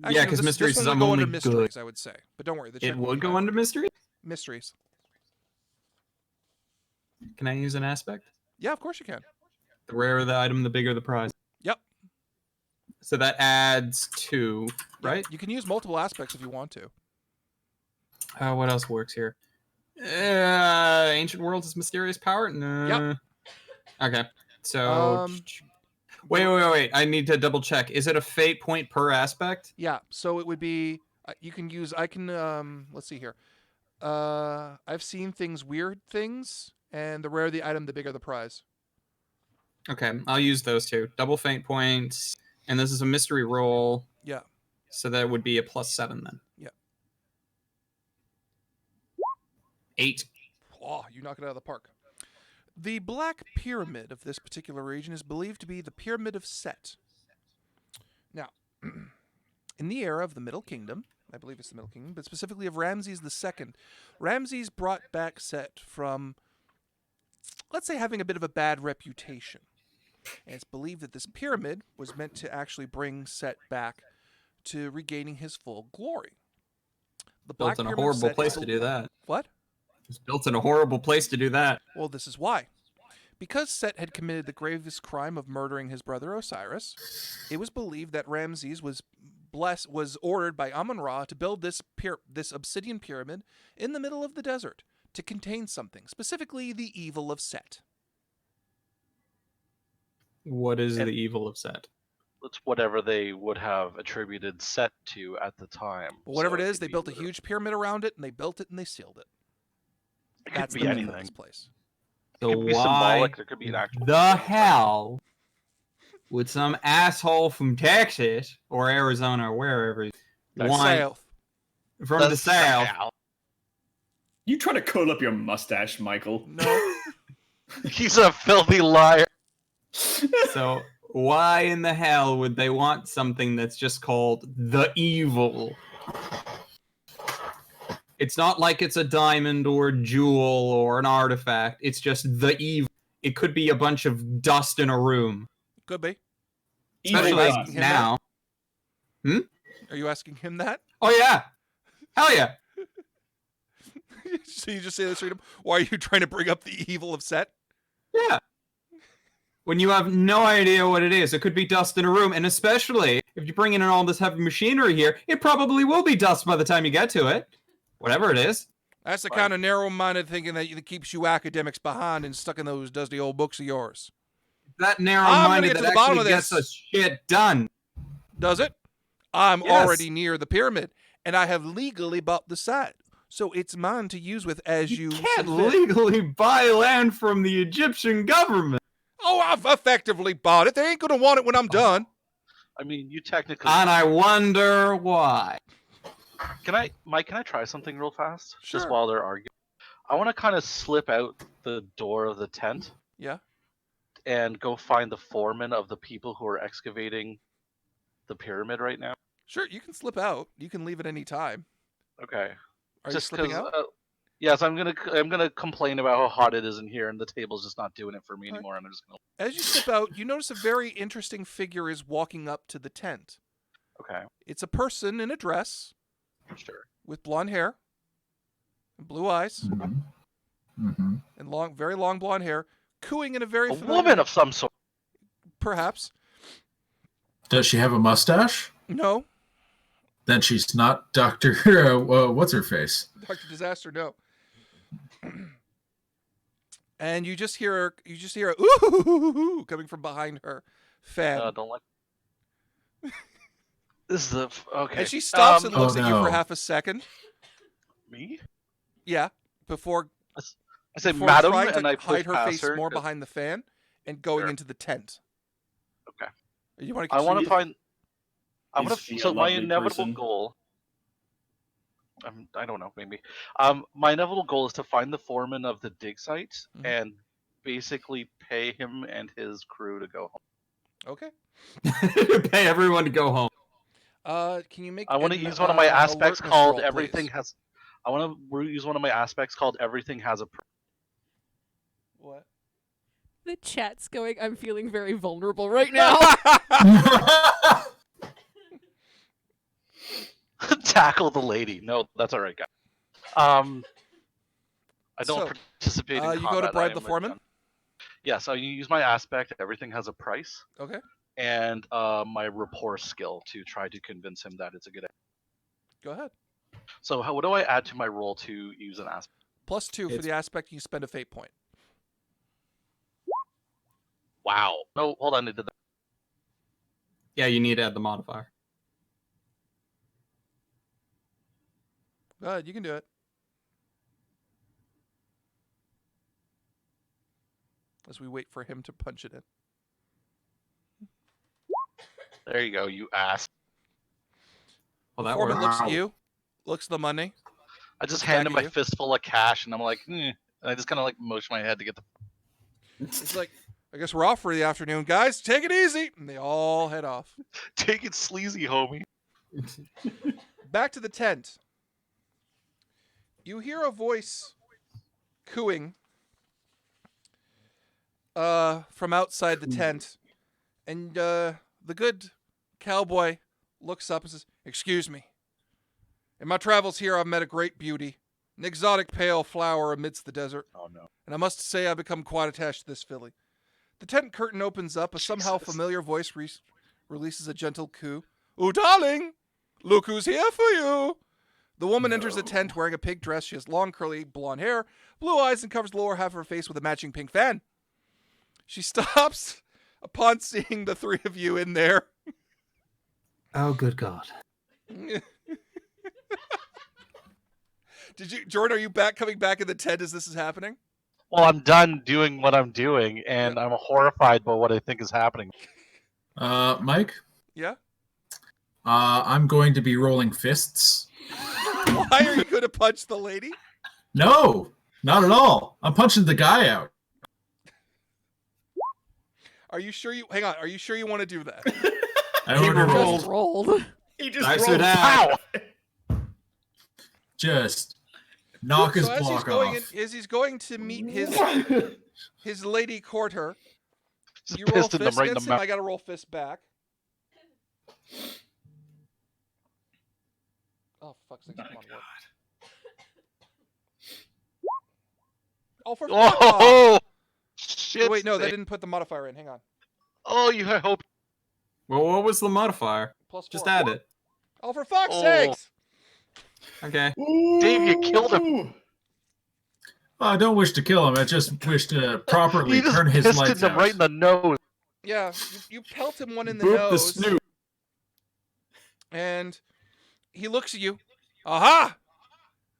Yeah, 'cause mysteries this is one I'm would go only under good. mysteries, I would say. But don't worry, the It check would be go fine. under mystery? Mysteries. Can I use an aspect? Yeah, of course you can. The rarer the item, the bigger the prize. Yep. So that adds 2, right? You can use multiple aspects if you want to. What else works here? Ancient Worlds is mysterious power? No. Yep. Okay. So Um, wait. I need to double check. Is it a fate point per aspect? Yeah, so it would be you can use let's see here. I've seen things weird things, and the rarer the item, the bigger the prize. Okay, I'll use those 2. Double fate points, and this is a mystery roll. Yeah. So that would be a +7 then. Yeah. 8. Oh, you knock it out of the park. The Black Pyramid of this particular region is believed to be the Pyramid of Set. Now, in the era of the Middle Kingdom, I believe it's the Middle Kingdom, but specifically of Ramses II, Ramses brought back Set from, let's say, having a bit of a bad reputation. And it's believed that this pyramid was meant to actually bring Set back to regaining his full glory. The Built in a Pyramid of horrible Set place is to do that. What? It's built in a horrible place to do that. Well, this is why. Because Set had committed the gravest crime of murdering his brother Osiris, it was believed that Ramses was ordered by Amun-Ra to build this obsidian pyramid in the middle of the desert to contain something, specifically the evil of Set. What is And- the evil of Set? it's whatever they would have attributed Set to at the time. But whatever So it is, could they be built a literal. huge pyramid around it, and they built it and they sealed it. It could That's be the myth of anything. this place. So It could be why symbolic. There could be an actual. the hell would some asshole from Texas or Arizona or wherever want South. from the south? You trying to curl up your mustache, Michael? No. He's a filthy liar. So why in the hell would they want something that's just called the evil? It's not like it's a diamond or a jewel or an artifact. It's just the evil. It could be a bunch of dust in a room. Could be. Evil Especially dust. him now. Are you asking him that? Oh yeah. Hell yeah. So you just say this, Freedom? Why are you trying to bring up the evil of Set? Yeah. When you have no idea what it is, it could be dust in a room, and especially if you bring in all this heavy machinery here, it probably will be dust by the time you get to it. Whatever it is. That's the Right. kind of narrow-minded thinking that keeps you academics behind and stuck in those dusty old books of yours. That I'm narrow-minded gonna get to that the bottom actually of gets this. us shit done. Does it? I'm Yes. already near the pyramid, and I have legally bought the site, so it's mine to use with as you can't see fit. legally buy land from the Egyptian government. Oh, I've effectively bought it. They ain't gonna want it when I'm done. I mean, you technically. And I wonder why. Mike? Can I try something real fast? Just Sure. while they're arguing. I want to kind of slip out the door of the tent Yeah. and go find the foreman of the people who are excavating the pyramid right now. Sure, you can slip out. You can leave at any time. Okay. Are Just you slipping 'cause, out? Yes, I'm gonna complain about how hot it is in here, and the table's just not doing it for me Alright. anymore. And I'm just gonna. As you slip out, you notice a very interesting figure is walking up to the tent. Okay. It's a person in a dress Sure. with blonde hair and blue eyes Mm-hmm. and very long blonde hair, cooing in a very A familiar woman of some sort. perhaps. Does she have a mustache? No, Then she's not Dr. what's her face? Dr. Disaster, no. And you just hear a ooh coming from behind her fan. Don't like. This is the okay. And she stops and looks Oh, at you for no. half a second. Me. Yeah, before I say, before madam, trying to and I push hide her past face her, more 'cause- behind the fan and going Sure. into the tent. Okay. You want to I want to continue? find. I Is want she to. a So my lovely inevitable person? goal. I don't know, maybe. My inevitable goal is to find the foreman of the dig site Mhm. and basically pay him and his crew to go home. Okay. Pay everyone to go home. Can you make? I want to an, use one of my aspects alertness called roll, everything please? has. I want to use one of my aspects called everything has a. What? The chat's going, I'm feeling very vulnerable right now. Tackle the lady. No, that's all right, guys. I don't So, participate in you go to combat, I bribe am the a foreman. gun- Yes, I use my aspect. Everything has a price, Okay. and my rapport skill to try to convince him that it's a good idea. Go ahead. So, what do I add to my roll to use an aspect? +2 for It's- the aspect. You spend a fate point. Wow. No, hold on. It did that. Yeah, you need to add the modifier. Go ahead. You can do it. As we wait for him to punch it in. There you go, you ass. Well, The that foreman works. looks at you, looks at the money. I just Looks hand back him at my you. fistful of cash, and I'm like, and I just kind of like motion my head to get the. He's like, I guess we're off for the afternoon, guys. Take it easy. And they all head off. Take it sleazy, homie. Back to the tent. You hear a voice cooing from outside the tent. And the good cowboy looks up and says, "Excuse me. In my travels here, I've met a great beauty, an exotic pale flower amidst the desert. Oh no. And I must say I've become quite attached to this filly." The tent curtain opens up. A somehow Jesus. familiar voice releases a gentle coo. "Oh, darling, look who's here for you." The woman enters the tent wearing a pink dress. She has long, curly, blonde hair, blue eyes, and covers the lower half of her face with a matching pink fan. She stops upon seeing the three of you in there Oh, good God. Jordan, are you coming back in the tent as this is happening? Well, I'm done doing what I'm doing, and I'm horrified by what I think is happening. Mike, Yeah? I'm going to be rolling fists. Why are you going to punch the lady? No, not at all. I'm punching the guy out. Are you sure you... Hang on. Are you sure you want to do that? I don't He roll. Just rolled. He just Nice rolled. with that. Pow! Just knock his So block off. as he's going to meet his lady courter, Just you roll pissed fist them right in the against him. mouth. I got to roll fist back. Oh, fuck's sake. Come on, work. Oh, for fuck off. Oh, shit! Oh, wait, no, that didn't put the modifier in. Hang on. Oh, you hope. Well, what was the modifier? +4. Just add it. Oh, for fuck's Oh. sakes! Okay. Dave, you killed him. I don't wish to kill him. I just wish to properly He just turn his pissed lights him out. right in the nose. Yeah, you pelt him one in the Boop nose, the snoot. and he looks at you. Aha!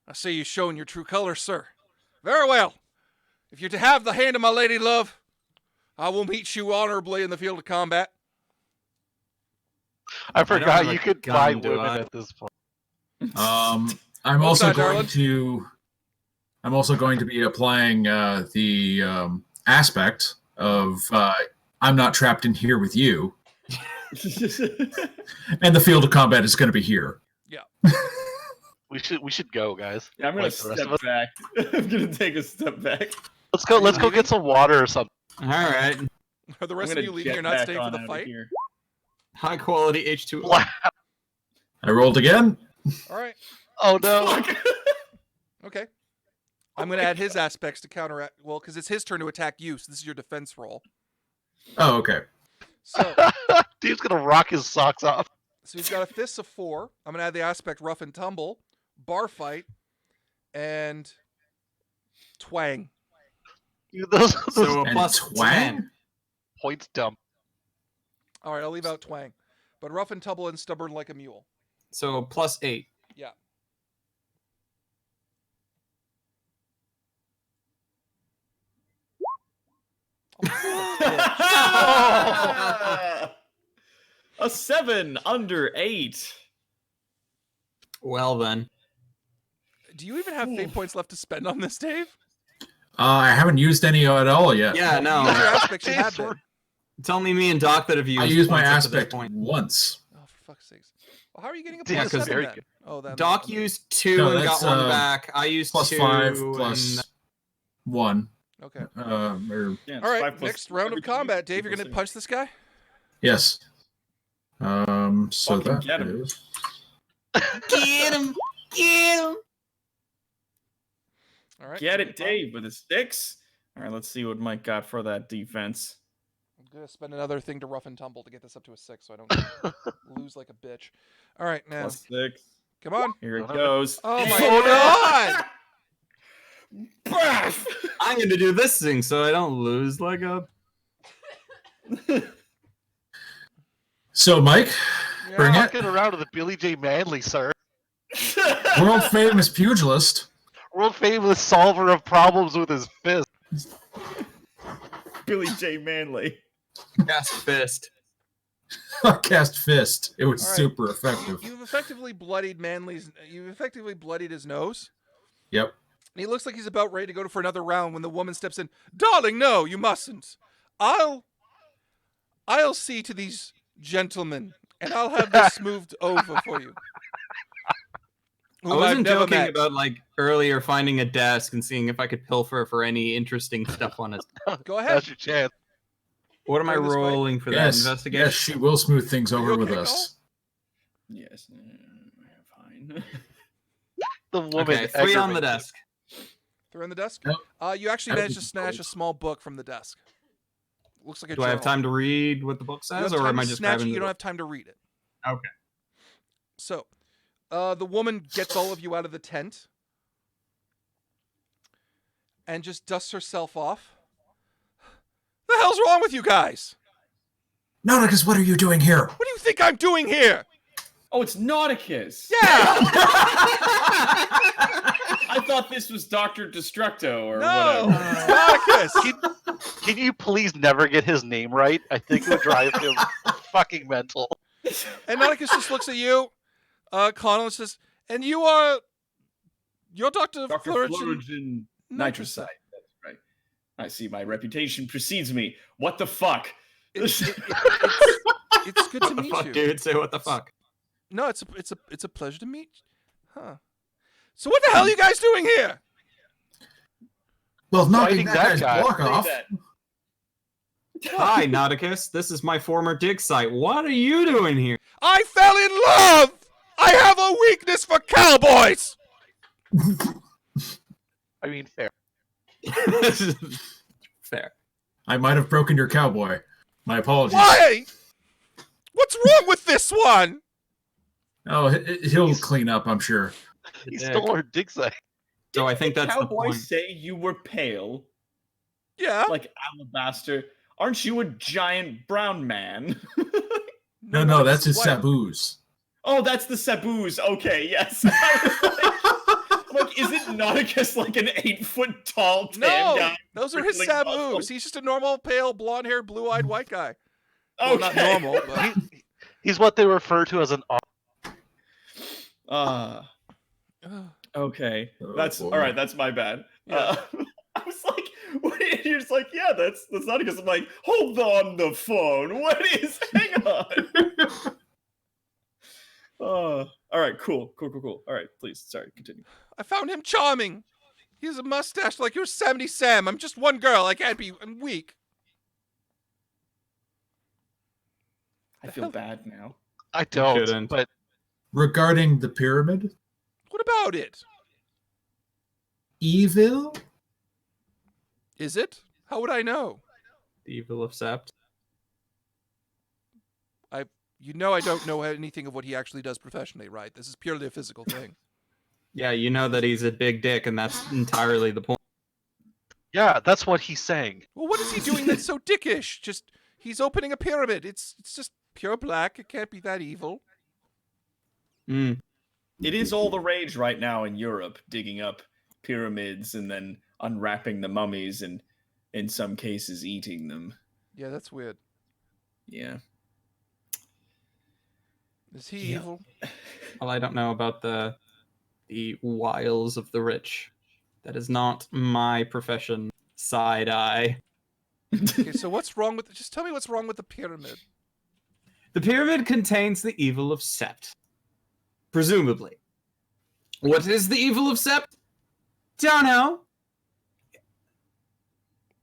I see you showing your true colors, sir. Very well. If you're to have the hand of my lady love, I will meet you honorably in the field of combat. I forgot have a you could gun, buy do women I? at this point. I'm also that, going darling? to. I'm also going to be applying the aspect of I'm not trapped in here with you, and the field of combat is going to be here. We should go, guys. Yeah, I'm gonna Like the rest step of us. back. I'm gonna take a step back. Let's go. Are you Let's go leaving? get some water or something. All right. Are the rest I'm of gonna you leaving? You're not jetpack staying for on the out of fight? here. High quality H2O. Wow. I rolled again. All right. Oh no! Fuck. Okay. I'm going to add his aspects to counteract. Well, because it's his turn to attack you, so this is your defense roll. Oh, okay. So, Dave's gonna rock his socks off. so he's got a fist of 4. I'm going to add the aspect rough and tumble, bar fight, and twang. Those So a And plus twang? 10. points dump. All right, I'll leave out twang. But rough and tumble and stubborn like a mule. So plus 8. Yeah. A 7 under 8. Well then. Do you even have fate points left to spend on this, Dave? I haven't used any at all yet. Yeah, Use your no. aspects you have been. It's only me and Doc that have used I used my points up to this aspect point. once. Oh, for fuck's sakes. Well, how are you getting a Yeah, plus 'cause 7 very then? good. Oh, that. Doc used 2 No, and got that's, 1 back. I used Plus 2 5 and plus 1. Okay. Yeah, it's All right, 5 plus next round of everything combat. you- Dave, you're going to punch this guy? Yes. So Fucking that get him. is Get him! Get him! All right. Get give me it, five. Dave, with his sticks. All right, let's see what Mike got for that defense. I'm going to spend another thing to rough and tumble to get this up to a 6 so I don't lose like a bitch. All right, now. Plus 6. Come on. Here it goes. Oh, my Oh, God. Baff! I'm gonna do this thing so I don't lose like a. so, Mike. Yeah. Bring it. Rocking around with a Billy J. Manley, sir. World famous pugilist. World famous solver of problems with his fist. Billy J. Manley. Cast fist. Cast fist. It was All right. super effective. You've effectively bloodied You've effectively bloodied his nose. Yep. And he looks like he's about ready to go for another round when the woman steps in. Darling, no, you mustn't. I'll see to these gentlemen, and I'll have this moved over for you. I Whom I've wasn't never joking met. about like earlier finding a desk and seeing if I could pilfer for any interesting stuff on it. Go ahead. That's your chance. What am I Go this way. rolling for that Yes. investigation? Yes, she will smooth things Are you over with okay, us. Yes. Fine. The woman. Okay, 3 on the aggravates desk. They're on the desk. Nope. You actually That managed to would be snatch cool. a small book from the desk. Looks like a Do I have journal. time to read what the book You have says, or time am to I just snatch grabbing it? the You don't book? have time to read it. Okay. So, the woman gets all of you out of the tent and just dusts herself off. The hell's wrong with you guys? Nauticus, what are you doing here? What do you think I'm doing here? Oh, it's Nauticus. Yeah. I thought this was Dr. Destructo or No, whatever. it's Nauticus. Can you please never get his name right? I think it would drive him fucking mental. And Nauticus just looks at you, Connell, and says, "And you're Dr. Dr. Florigen Florigen Nitrocide. That's right. I see my reputation precedes me. What the fuck? It's good to What the meet fuck, you. dude? Say what the fuck. No, it's a pleasure to meet. Huh. So what the hell are you guys doing here? Well, knocking Fighting that that guy's guy. block off. Hi, Nauticus. This is my former dig site. What are you doing here? I fell in love. I have a weakness for cowboys. I mean, fair. Fair. I might have broken your cowboy. My apologies. Why? What's wrong with this one? Oh, he'll clean up, I'm sure. He Dick. stole our dig site. So I think that's the Cowboy point. say you were pale, Yeah. like alabaster. Aren't you a giant brown man? No, that's his what- saboos. Oh, that's the Saboos. Okay, yes. Like, is it Nauticus like an 8-foot tall tan No, guy? those are his Wriggling saboos. muscles? He's just a normal, pale, blonde-haired, blue-eyed white guy. Well, not Okay. normal, but He's what they refer to as an. Okay. Oh, That's boy. all right. That's my bad. Yeah. I was like, wait, you're just like, yeah, that's Nauticus. I'm like, hold on the phone. What is? Hang on. All right, cool. All right, please, sorry, continue. I found him charming. He has a mustache like Yosemite Sam. I'm just one girl. I'm weak. I feel bad now. I don't. shouldn't. But Regarding the pyramid, What about it? evil? Is it? How would I know? The evil of Sept. I don't know anything of what he actually does professionally, right? This is purely a physical thing. Yeah, you know that he's a big dick, and that's entirely the point. yeah, that's what he's saying. Well, what is he doing that's so dickish? Just he's opening a pyramid. It's just pure black. It can't be that evil. Mm. It is all the rage right now in Europe, digging up pyramids and then unwrapping the mummies and, in some cases, eating them. Yeah, that's weird. Yeah. Is he Yeah. evil? Well, I don't know about the wiles of the rich. That is not my profession. Side eye. Okay, so what's wrong with? Just tell me what's wrong with the pyramid. The pyramid contains the evil of Sept. Presumably. What is the evil of Sept? Don't know.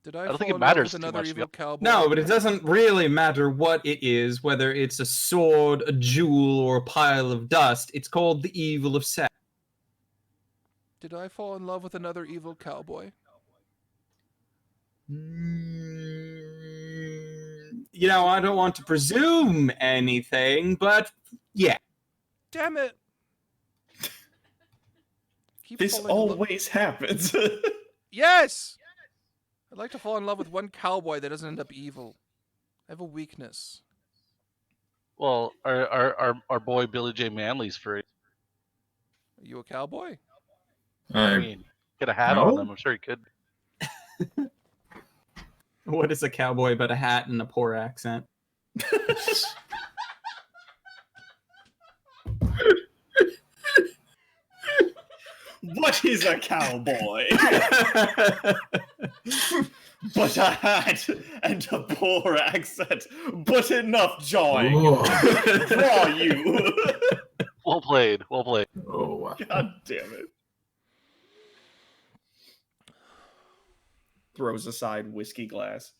Did I don't think fall it in love matters with too another much, to be evil cowboy? No, but it doesn't really matter what it is, whether it's a sword, a jewel, or a pile of dust. It's called the evil of Sept. Did I fall in love with another evil cowboy? You know, I don't want to presume anything, but yeah. Damn it! Keep This falling in love- always happens. Yes! I'd like to fall in love with one cowboy that doesn't end up evil. I have a weakness. Well, our boy Billy J. Manley's free. Are you a cowboy? I mean, get a hat on him. I'm sure he could. What is a cowboy but a hat and a poor accent? What is a cowboy? But a hat and a poor accent, but enough jawing. Oh, Draw you. Well played. Well played. oh wow. God damn it. Throws aside whiskey glass.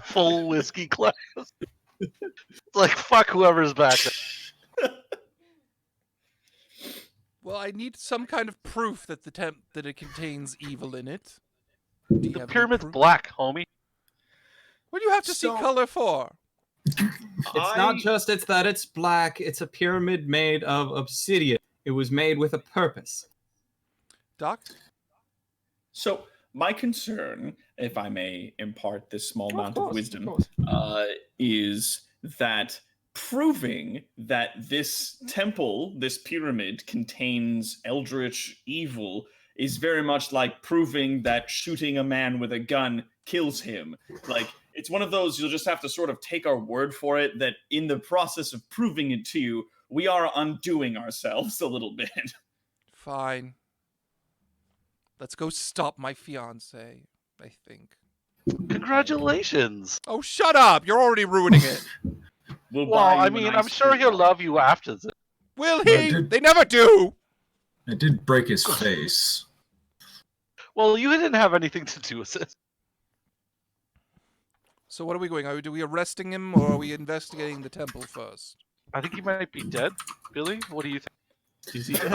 Full whiskey glass. It's like, fuck whoever's back there. Well, I need some kind of proof that that it contains evil in it. Do you The have any pyramid's proof? black, homie. What do you have to So- see color for? It's not just that it's black, it's a pyramid made of obsidian. It was made with a purpose. Doc? So, my concern, if I may impart this small amount of wisdom, course. is that proving that this temple, this pyramid, contains eldritch evil is very much like proving that shooting a man with a gun kills him. Like, it's one of those, you'll just have to sort of take our word for it, that in the process of proving it to you, we are undoing ourselves a little bit. Fine. Let's go stop my fiance, I think. Congratulations. Oh, shut up! You're already ruining it. We'll Well, buy you I a mean, nice I'm sure fruit he'll roll. love you after this. Will Yeah, he? dude. They never do! It did break his face. Well, you didn't have anything to do with it. So what are we going? Are we arresting him, or are we investigating the temple first? I think he might be dead. Billy, what do you think? Is he dead?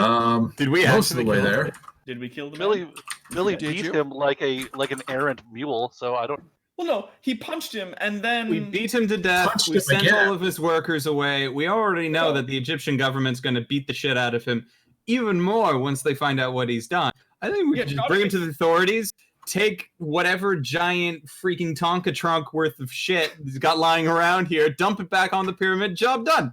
Did we Most of the actually way kill him? there. Did we kill the Billy, man? Billy Did beat you? him like an errant mule. So I don't. Well, no, he punched him and then... We beat him to death. Punched We him sent again. all of his workers away. We already know No. that the Egyptian government's going to beat the shit out of him even more once they find out what he's done. I think we Yeah, could just not bring him if- to the authorities, take whatever giant freaking Tonka trunk worth of shit he's got lying around here, dump it back on the pyramid, job done.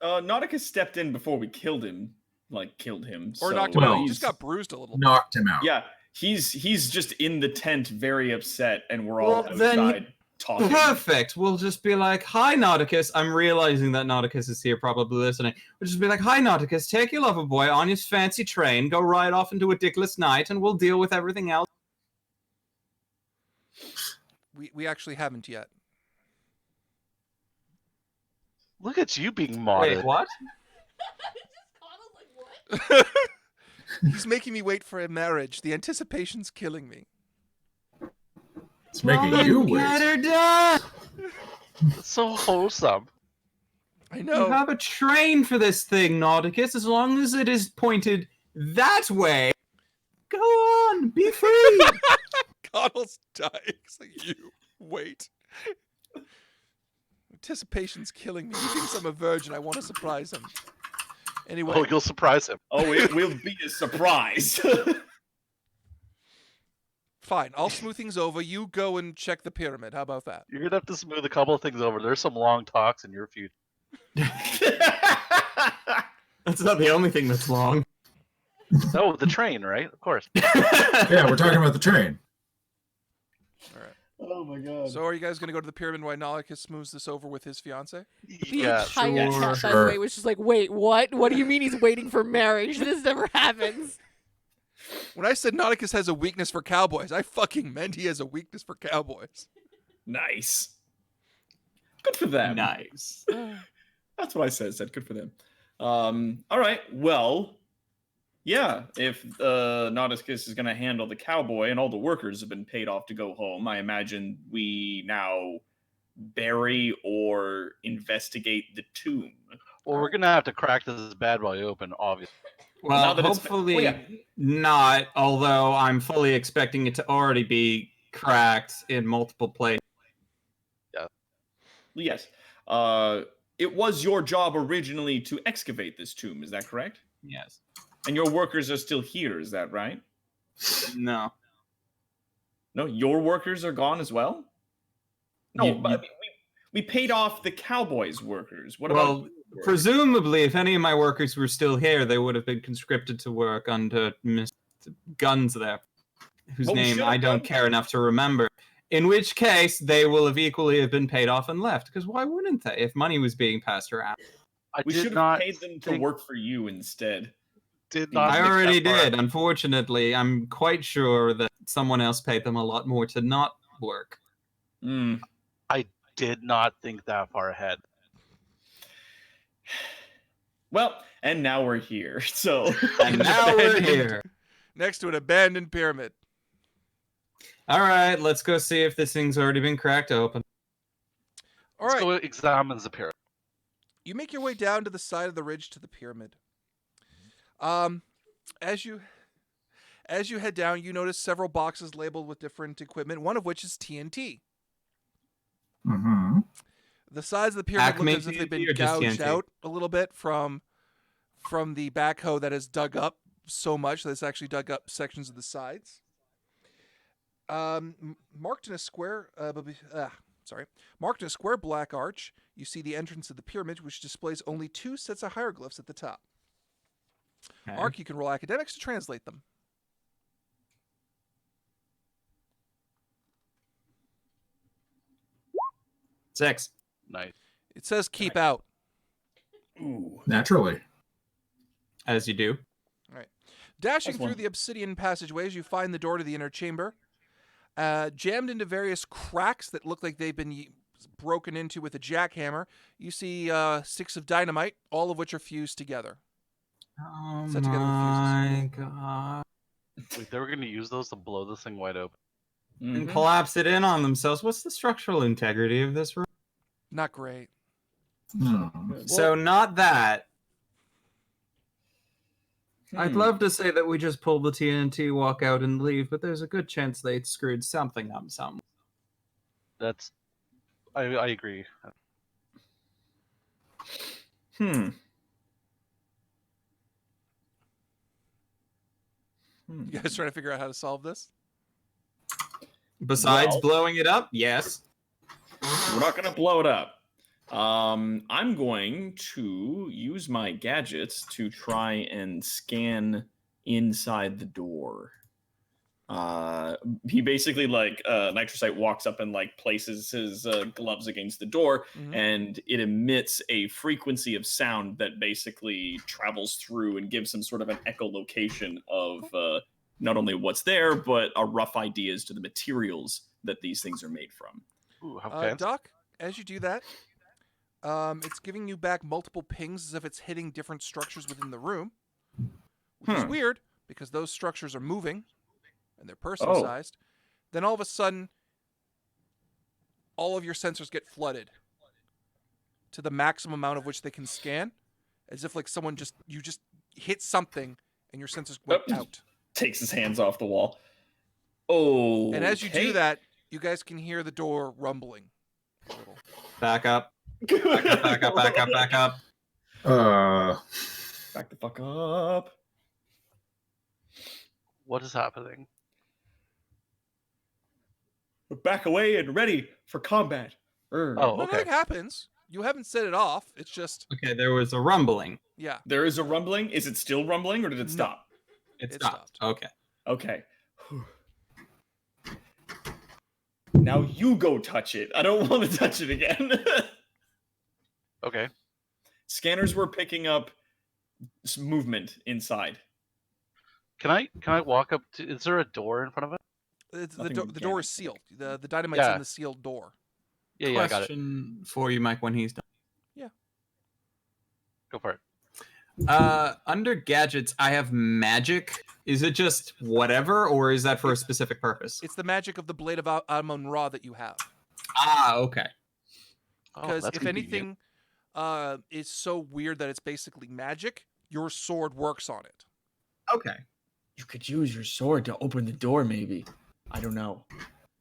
Nauticus stepped in before we killed him. Like, killed him. Or so knocked him out. He he's- just got bruised a little. Knocked him out. Yeah, he's just in the tent, very upset, and we're all Well, then outside talking. Perfect. We'll just be like, hi, Nauticus. I'm realizing that Nauticus is here, probably listening. We'll just be like, hi, Nauticus. Take your lover boy on his fancy train, go ride off into a dickless night, and we'll deal with everything else. We actually haven't yet. Look at you being modded. Wait, what? He's making me wait for a marriage. The anticipation's killing me. It's making Well, you then get wait. her done. So wholesome. I You know. have a train for this thing, Nauticus. As long as it is pointed that way, go on, be free. Connell's dying. It's like, you wait. Anticipation's killing me. He thinks I'm a virgin. I want to surprise him. Anyway, Oh, you'll surprise him. Oh, it will be a surprise. fine. I'll smooth things over. You go and check the pyramid. How about that? You're gonna have to smooth a couple of things over. There's some long talks in your future. That's not the only thing that's long. Oh, the train, right? Of course. Yeah, we're talking about the train. All right. Oh my god. So are you guys going to go to the pyramid while Nauticus smooths this over with his fiance? The Yeah. entire sure. chat, by the Sure. way, was just like, wait, what? What do you mean he's waiting for marriage? This never happens. When I said Nauticus has a weakness for cowboys, I fucking meant he has a weakness for cowboys. Nice. Good for them. Nice. That's what I said good for them. All right. Well, yeah, if Nauticus is going to handle the cowboy and all the workers have been paid off to go home, I imagine we now bury or investigate the tomb. Well, we're gonna have to crack this bad boy open, obviously. Well, Now that it's- hopefully oh, yeah. not, although I'm fully expecting it to already be cracked in multiple places. Yes. It was your job originally to excavate this tomb, is that correct? Yes. And your workers are still here, is that right? No. No, your workers are gone as well? No, You- but you- I mean, we paid off the Cowboys' workers. What Well, about your workers? presumably, if any of my workers were still here, they would have been conscripted to work under Mr. Guns there, whose What we name should I have don't done- care enough to remember. In which case, they will have equally have been paid off and left. Because why wouldn't they? If money was being passed around, I We did should have not paid them to think- work for you instead. did not. I think that already far. did. Unfortunately, I'm quite sure that someone else paid them a lot more to not work. Hmm. Did not think that far ahead. Well, and now we're here. So And now we're Abandoned. here. Next to an abandoned pyramid. All right, let's go see if this thing's already been cracked open. All Let's right. go examine the pyramid. You make your way down to the side of the ridge to the pyramid. As you head down, you notice several boxes labeled with different equipment, one of which is TNT. Mm-hmm. The sides of the pyramid Acme look as if they've been TNT or just gouged TNT? out a little bit from the backhoe that has dug up so much that it's actually dug up sections of the sides. Marked in a square, Marked in a square black arch, you see the entrance of the pyramid, which displays only 2 sets of hieroglyphs at the top. Okay. Ark, you can roll academics to translate them. 6. Nice. It says keep out. Ooh. Naturally. As you do. Dashing That's through one. the obsidian passageways, you find the door to the inner chamber. Jammed into various cracks that look like they've been broken into with a jackhammer, you see 6 of dynamite, all of which are fused together. Oh Set together with my god. Wait, they were going to use those to blow this thing wide open. And Mhm. collapse it in on themselves. What's the structural integrity of this room? Not great. No. So not that. I'd Hmm. love to say that we just pull the TNT, walk out, and leave, but there's a good chance they screwed something up somewhere. That's. I agree. Hmm. You guys trying to figure out how to solve this? Besides Well- blowing it up, yes. We're not going to blow it up. I'm going to use my gadgets to try and scan inside the door. He basically Nitrocite walks up and places his gloves against the door, Mhm. and it emits a frequency of sound that basically travels through and gives some sort of an echolocation of not only what's there, but a rough idea as to the materials that these things are made from. Ooh, how fancy. Doc, as you do that, it's giving you back multiple pings as if it's hitting different structures within the room, which is weird because those structures are moving and they're person-sized. Then all of a sudden, all of your sensors get flooded to the maximum amount of which they can scan, as if you just hit something and your sensors went Oh. out. Takes his hands off the wall. Oh. And as you do that, you guys can hear the door rumbling a little. Back up. Back up, back up, back up, back up. Back the fuck up. What is happening? We're back away and ready for combat. Oh, No, okay. nothing happens. You haven't set it off. It's just, Okay, there was a rumbling. yeah. There is a rumbling. Is it still rumbling or did it No. stop? It It stopped. Okay. Okay. Now you go touch it. I don't want to touch it again. Okay. Scanners were picking up some movement inside. Can I walk up to? Is there a door in front of it? The Nothing door is mechanical. sealed. The dynamite's Yeah. in the sealed door. Yeah, I got it. Question for you, Mike, when he's done. Go for it. Under gadgets, I have magic. Is it just whatever, or is that for a specific purpose? It's the magic of the blade of Amon Ra that you have. Ah, okay. Oh, Because that's if convenient. anything is so weird that it's basically magic, your sword works on it. Okay. You could use your sword to open the door, maybe. I don't know.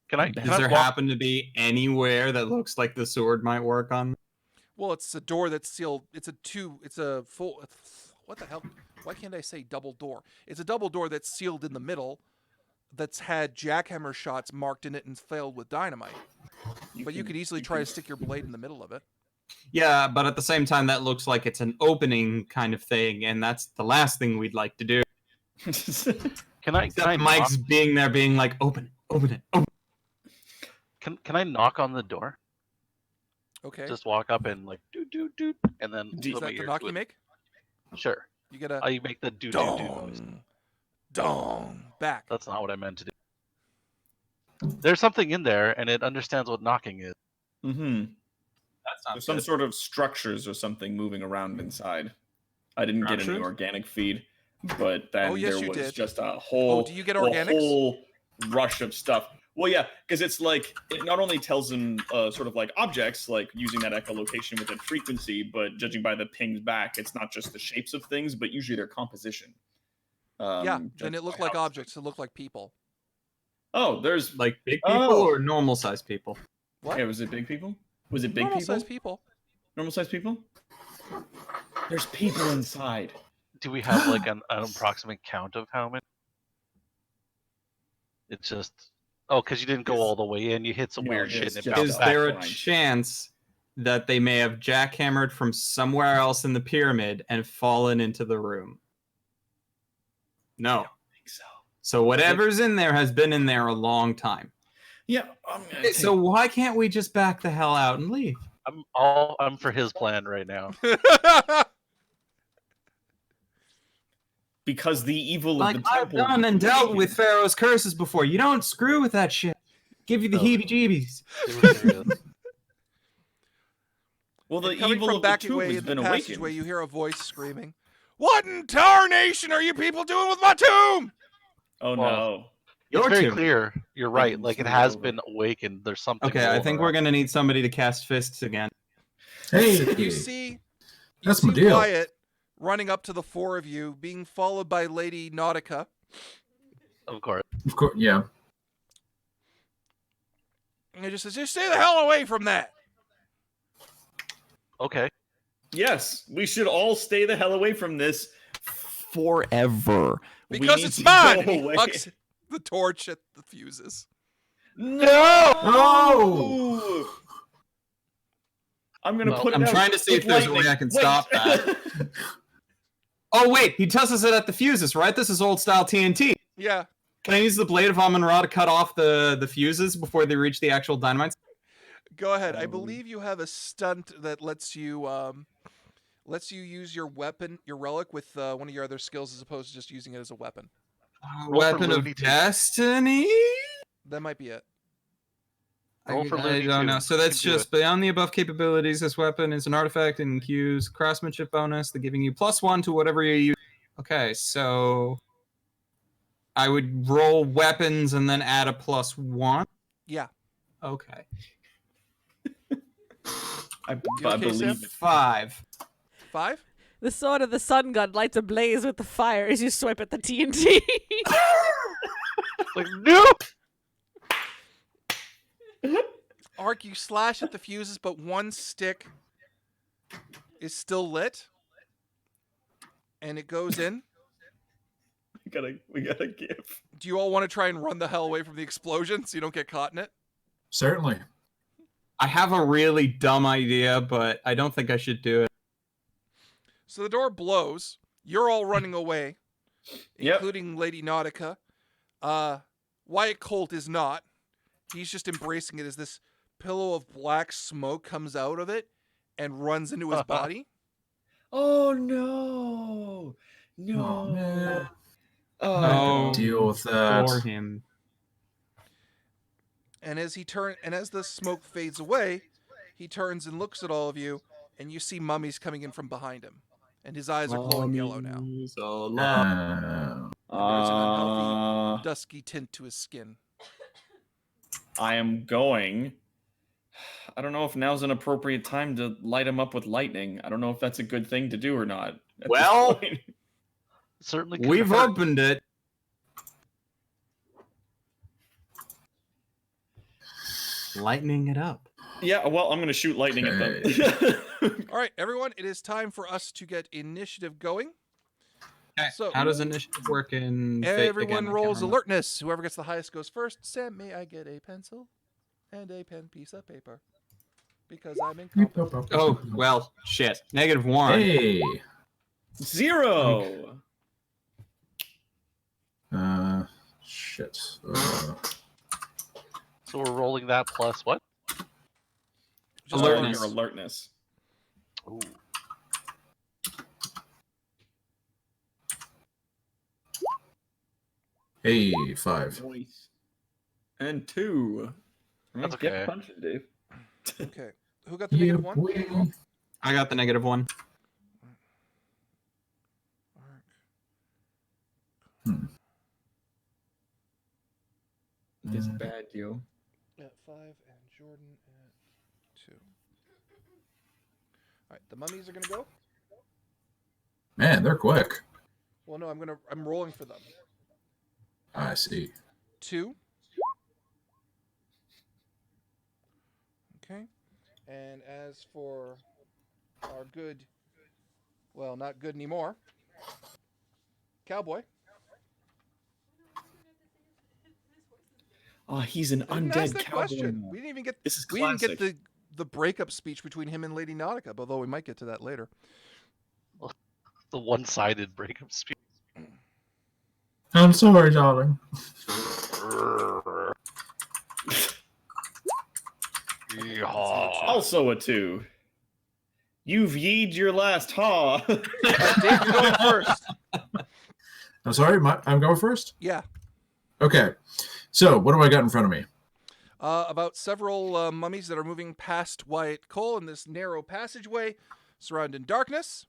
Can I? Does Can I there walk? happen to be anywhere that looks like the sword might work on? Well, it's a door that's sealed. It's a full. What the hell? Why can't I say double door? It's a double door that's sealed in the middle, that's had jackhammer shots marked in it and failed with dynamite. But you could easily try to stick your blade in the middle of it. Yeah, but at the same time, that looks like it's an opening kind of thing, and that's the last thing we'd like to do. Can I? Except Mike's being there, being like, open it, open it, open it. Can I knock on the door? Okay. Just walk up and do, and then Is put my that the ear knock to you it. make? Sure. You get a I make the do noise. dong back. That's not what I meant to do. There's something in there, and it understands what knocking is. Mm-hmm. That's not There's some good. sort of structures or something moving around inside. I didn't get any Structures? organic feed, but then Oh, yes, there you was did. just a whole, do you get a organics? whole rush of stuff. Well, yeah, because it's like it not only tells them sort of like objects, like using that echolocation with that frequency, but judging by the pings back, it's not just the shapes of things, but usually their composition. Yeah, Judging then it by looked like how- objects. It looked like people. Oh, there's Like big people Oh. or normal sized people? What? Yeah, was it big people? Was it big Normal people? sized people. Normal sized people? There's people inside. Do we have like an approximate count of how many? It's just Oh, because you didn't go all the way in. You hit some No, weird it's shit and it just- bounced Is back. there a Backline. chance that they may have jackhammered from somewhere else in the pyramid and fallen into the room? No. I think so. So whatever's in there has been in there a long time. Yeah. So why can't we just back the hell out and leave? I'm for his plan right now. because the evil Like, of the I've temple done and dealt awakens. with Pharaoh's curses before. You don't screw with that shit. Give you the No. heebie-jeebies. It was serious. Well, the And coming evil from of the back tomb away has in the been passageway, awakened. you hear a voice screaming, "What in tarnation are you people doing with my tomb?" Oh Well, no. Your It's very tomb. clear. You're right. Things Like it move has over. been awakened. There's something. Okay, I think rolling we're around. gonna need somebody to cast fists again. Hey, You see That's my deal. Wyatt running up to the four of you, being followed by Lady Nautica. Of course. of course, yeah. And he just says, "Just stay the hell away from that." Okay. Yes, we should all stay the hell away from this forever. We Because need it's to mine. go And he away. hucks the torch at the fuses. No! Oh! I'm gonna Well, put it I'm out trying to see with if there's a way lightning. I can Wait. stop that. Oh wait, he tosses it at the fuses, right? This is old style TNT. Yeah. Can I use the blade of Amun-Ra to cut off the fuses before they reach the actual dynamites? Go ahead. I believe you have a stunt that lets you use your weapon, your relic, with one of your other skills as opposed to just using it as a weapon. Roll for Weapon of Looney Tunes. Destiny? That might be it. Roll for I Looney don't know. Tunes. So You that's can do just beyond the above capabilities. This weapon is an artifact and cues craftsmanship bonus. They're giving you +1 to whatever you use. Okay, so I would roll weapons and then add a +1. Yeah. Okay, I okay, believe Sam? it. 5. 5? The sword of the sun god lights ablaze with the fire as you swipe at the TNT. Like no. Ark, you slash at the fuses, but one stick is still lit. And it goes in. We gotta give. Do you all want to try and run the hell away from the explosion so you don't get caught in it? Certainly. I have a really dumb idea, but I don't think I should do it. So the door blows. You're all running away, Yep. including Lady Nautica. Wyatt Colt is not. He's just embracing it as this pillow of black smoke comes out of it and runs into his body. Oh no! No! Oh, man. Oh, I Oh. can deal with that. For him. And as the smoke fades away, he turns and looks at all of you, and you see Mummies coming in from behind him, and his eyes are glowing yellow now. Mummies alive. There's an unhealthy, dusky tint to his skin. I am going. I don't know if now's an appropriate time to light him up with lightning. I don't know if that's a good thing to do or not. at this Well, point. Certainly. could We've hurt. opened it. Lightening it up. Yeah, well, I'm gonna shoot lightning at them. All right, everyone, it is time for us to get initiative going. Okay. So- How does initiative work in Fate Everyone again? I can't rolls remember. alertness. Whoever gets the highest goes first. Sam, may I get a pencil and a pen piece of paper? Because I'm incompetent. Oh, well, shit. -1. Hey. 0. Shit. So we're rolling that plus what? Just Alertness. Your alertness. Ooh. Hey, 5. Nice. And 2. That's Get okay. punching, Dave. Okay. Who got the Yeah, negative one? boy. I got the -1. This bad, yo. At 5 and Jordan at 2. All right, the Mummies are gonna go. Man, they're quick. Well, no, I'm rolling for them. I see. 2. Okay. And as for our good, well, not good anymore, Cowboy. Oh, he's an I didn't ask undead that cowboy. question. now. We didn't even get. This is We didn't classic. get the breakup speech between him and Lady Nautica, although we might get to that later. The one-sided breakup speech. I'm sorry, darling. Yeehaw. Also a 2. You've yeed your last haw. Dave, you're going first. I'm sorry, I'm going first? Yeah. Okay. So, what do I got in front of me? About several mummies that are moving past Wyatt Cole in this narrow passageway, surrounded in darkness.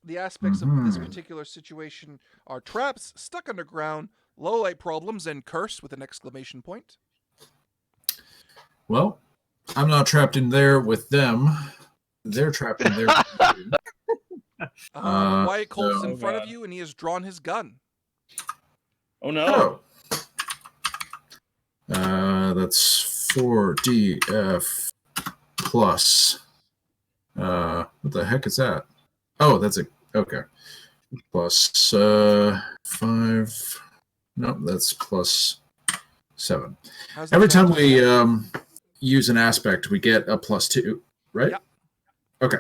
The aspects of this particular situation are traps, stuck underground, low light problems, and curse with an exclamation point. Well, I'm not trapped in there with them. They're trapped in there. Wyatt Cole is so- in front of God. you, and he has drawn his gun. Oh no. That's 4DF plus. What the heck is that? Oh, that's okay. Plus 5. No, that's plus 7. How's that Every time sound? we use an aspect, we get a +2, right? Yep. Okay.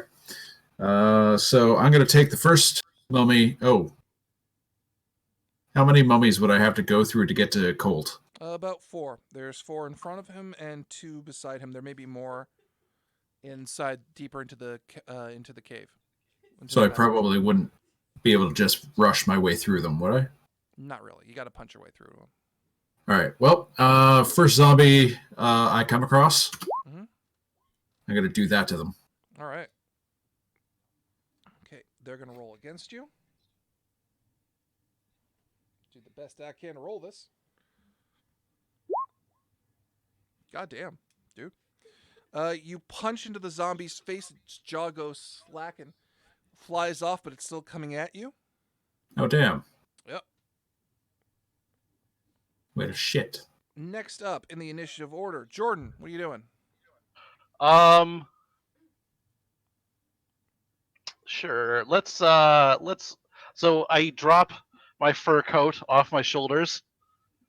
So I'm going to take the first mummy. Oh. How many mummies would I have to go through to get to Colt? About 4. There's 4 in front of him and 2 beside him. There may be more inside, deeper into the cave. So I probably wouldn't be able to just rush my way through them, would I? Not really. You got to punch your way through them. All right. Well, first zombie I come across, Mhm. I'm going to do that to them. All right. Okay, they're gonna roll against you. Do the best I can to roll this. God damn, dude. You punch into the zombie's face, its jaw goes slack and flies off, but it's still coming at you. Oh, damn. Yep. Wait a shit. Next up in the initiative order, Jordan, what are you doing? Sure. Let's so I drop my fur coat off my shoulders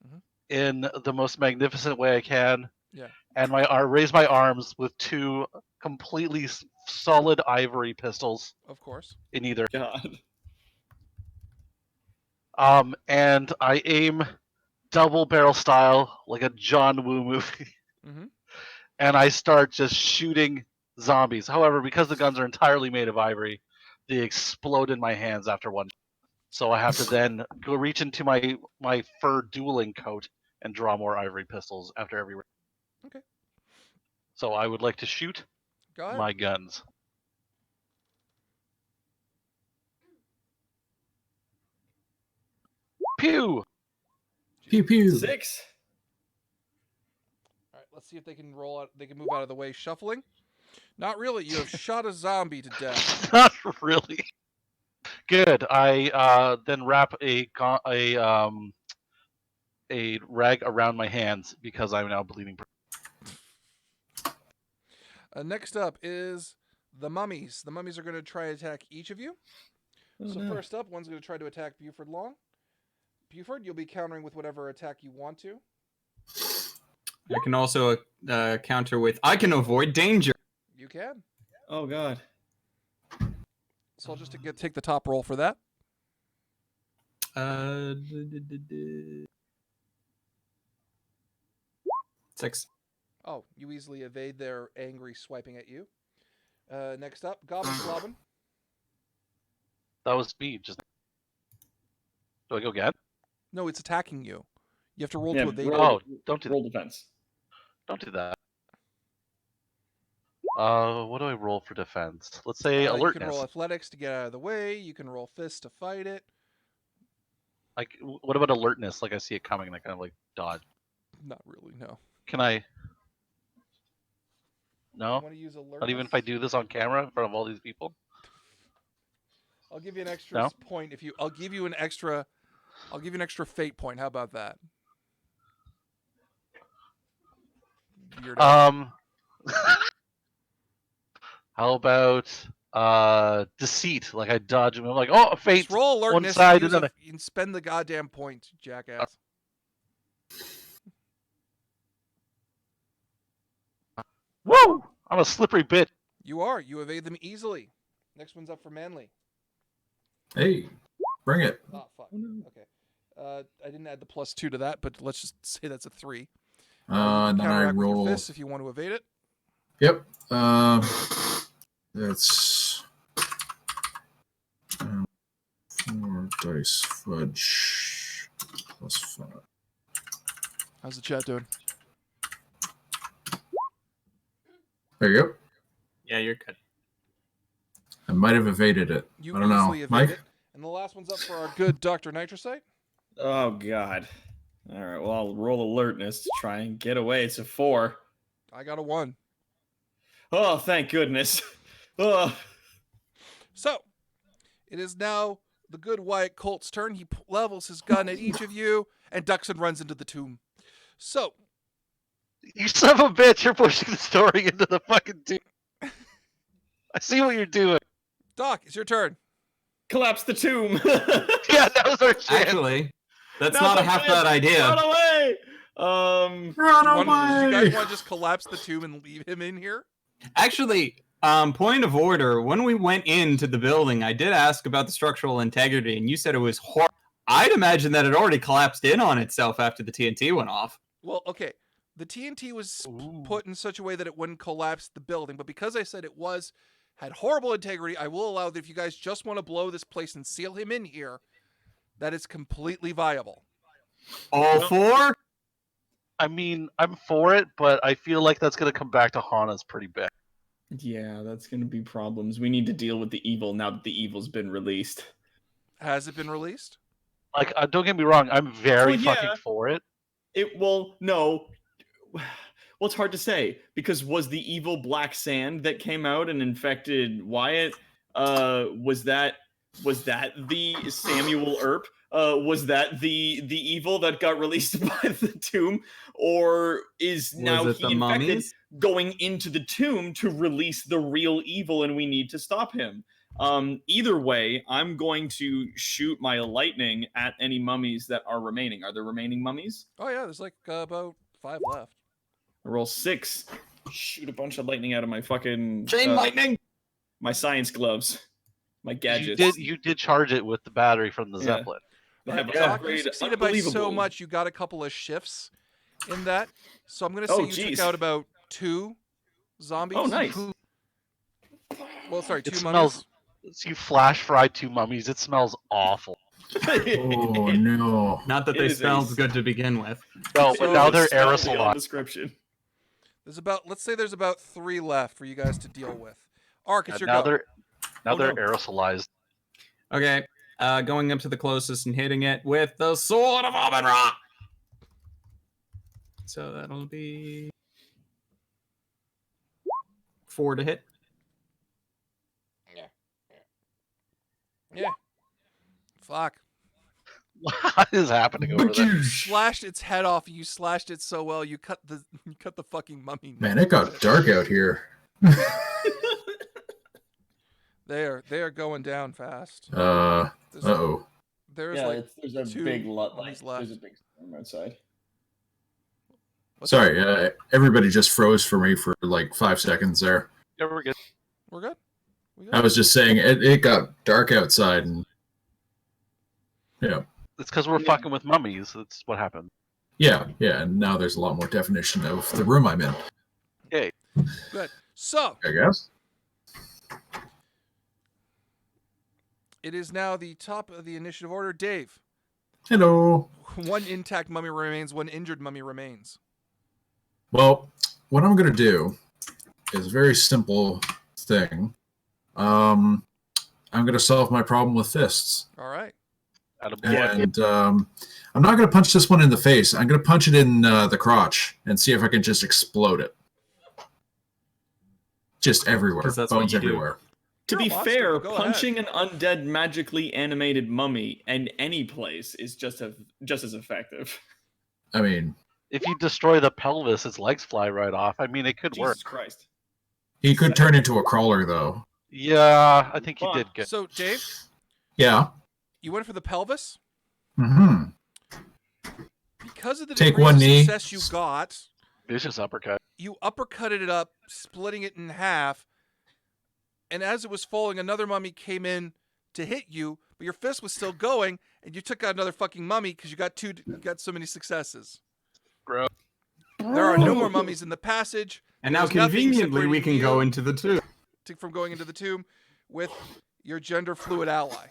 Mhm. in the most magnificent way I can. Yeah. And raise my arms with 2 completely solid ivory pistols Of course. in either. God. And I aim double barrel style like a John Woo movie. Mm-hmm. And I start just shooting zombies. However, because the guns are entirely made of ivory, they explode in my hands after one. So I have to then go reach into my fur dueling coat and draw more ivory pistols after every round. Okay. So I would like to shoot Go ahead. my guns. Pew! Pew pew. 6. All right, let's see if they can roll out. They can move out of the way, shuffling. Not really. You have shot a zombie to death. Not really. Good. I then wrap a rag around my hands because I'm now bleeding. Next up is the mummies. The mummies are going to try to attack each of you. So first up, one's going to try to attack Buford Long. Buford, you'll be countering with whatever attack you want to. I can also counter with I can avoid danger. You can. Oh God. So I'll just take the top roll for that. 6. Oh, you easily evade their angry swiping at you. Next up, Goblin Slobbin. That was speed. Just do I go again? No, it's attacking you. You have to roll Yeah, to evade. Oh, don't do Roll defense. Don't do that. What do I roll for defense? Let's say You can alertness. roll athletics to get out of the way. You can roll fists to fight it. Like, what about alertness? Like I see it coming, and I kind of like dodge. Not really, no. Can I? You No, want to use alertness? not even if I do this on camera in front of all these people. I'll give you an extra No? point if you. I'll give you an extra fate point. How about that? Weirdo. How about deceit? Like I dodge him. I'm like, oh, fate. Just roll one alertness side and, and then and spend the goddamn point, jackass. Woo! I'm a slippery bitch. You are. You evade them easily. Next one's up for Manly. Hey, bring it. Oh, fuck. Okay. I didn't add the +2 to that, but let's just say that's a 3. You can And then I counteract with your roll. fists if you want to evade it. Yep. That's 4 dice fudge +5. How's the chat doing? There you go. Yeah, you're good. I might have evaded it. You I don't know. easily evade Mike? it. And the last one's up for our good Dr. Nitrocite. Oh God. All right. Well, I'll roll alertness to try and get away. It's a 4. I got a 1. Oh, thank goodness. Oh. So, it is now the good Wyatt Colt's turn. He levels his gun at each of you and ducks and runs into the tomb. So, You son of a bitch! You're pushing the story into the fucking tomb. I see what you're doing. Doc, it's your turn. Collapse the tomb. Yeah, that was our chance. Actually, that's Now's not a our half chance. bad idea. Run away. Run Do you guys away! want to just collapse the tomb and leave him in here? Actually, point of order. When we went into the building, I did ask about the structural integrity, and you said it was horrible. I'd imagine that it already collapsed in on itself after the TNT went off. Well, okay. The TNT was Ooh. put in such a way that it wouldn't collapse the building, but because I said had horrible integrity, I will allow that if you guys just want to blow this place and seal him in here, that is completely viable. All four? I mean, I'm for it, but I feel like that's gonna come back to haunt us pretty bad. Yeah, that's gonna be problems. We need to deal with the evil now that the evil's been released. Has it been released? Like, don't get me wrong, I'm very Well, yeah. fucking for it. No. Well, it's hard to say because was the evil black sand that came out and infected Wyatt? Was that the Samuel Earp? Was that the evil that got released by the tomb, or is now Was it he the infected mummies? going into the tomb to release the real evil, and we need to stop him? Either way, I'm going to shoot my lightning at any mummies that are remaining. Are there remaining mummies? Oh yeah, there's like about 5 left. I roll 6. Shoot a bunch of lightning out of my fucking Chain lightning! my science gloves, my You gadgets. did charge it with the battery from the Yeah. Zeppelin. They have Doc, you upgrade succeeded by so unbelievable. much, you got a couple of shifts in that. So I'm going to say Oh, you geez. took out about 2 zombies. Oh, nice. Well, sorry, It 2 smells. mummies. You flash fried 2 mummies. It smells awful. Oh no! Not that It they is a smelled good to begin with. No, So but now they're It's spelled beyond aerosolized. description. Let's say there's about 3 left for you guys to deal with. Ark, it's your Now go. they're no. aerosolized. Okay, going up to the closest and hitting it with the Sword of Amen-Ra! So that'll be 4 to hit. Yeah. Fuck. What is happening over there? You slashed its head off. You slashed it so well. You cut the fucking mummy. Man, it got dark out here. They are going down fast. There's, Uh-oh. there's Yeah, like there's a 2 big lot. mummies There's a left. big storm outside. What's Sorry, that? everybody just froze for me for like 5 seconds there. Yeah, we're good. We're good. We good? I was just saying it got dark outside, and yeah, It's because we're fucking with mummies. That's what happened. yeah, and now there's a lot more definition of the room I'm in, Good. So I guess. it is now the top of the initiative order. Dave, Hello. 1 intact mummy remains. 1 injured mummy remains. Well, what I'm gonna do is a very simple thing. I'm gonna solve my problem with fists. All right. Attaboy. And I'm not going to punch this one in the face. I'm going to punch it in the crotch and see if I can just explode it. Just everywhere. 'Cause that's what Bones you do. everywhere. To You're be a monster, fair, but go punching an undead magically animated mummy in any place is just as effective. I mean, If you destroy the pelvis, its legs fly right off. I mean, it could work. Jesus Christ. he could turn into a crawler, though. Yeah, I think you Fuck. did good. So Dave, Yeah. you went for the pelvis Mm-hmm. because of the Take degree one of knee. success you got. Vicious uppercut. You uppercutted it up, splitting it in half. And as it was falling, another mummy came in to hit you, but your fist was still going, and you took out another fucking mummy because you got so many successes. Gross. There are no more mummies in the passage. And now There's nothing conveniently we can separating go you into the tomb. from going into the tomb with your gender fluid ally,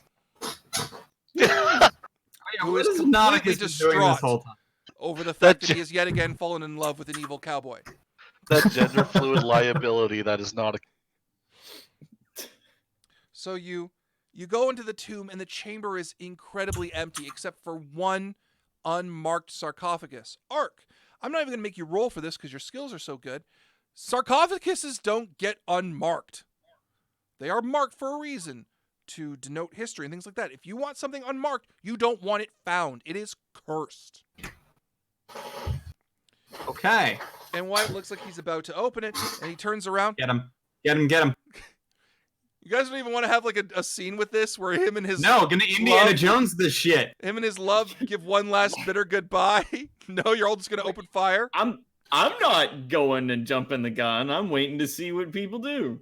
who is completely distraught over the fact that he has yet again fallen in love with an evil cowboy. That gender fluid liability, that is not a... So you go into the tomb, and the chamber is incredibly empty except for one unmarked sarcophagus. Ark, I'm not even going to make you roll for this because your skills are so good. Sarcophaguses don't get unmarked. They are marked for a reason, to denote history and things like that. If you want something unmarked, you don't want it found. It is cursed. Okay. And Wyatt looks like he's about to open it, and he turns around. Get him. Get him, get him. You guys don't even want to have like a scene with this where him and his No, gonna Indiana Jones this shit. him and his love give one last bitter goodbye. No, you're all just gonna open fire. I'm not going and jumping the gun. I'm waiting to see what people do.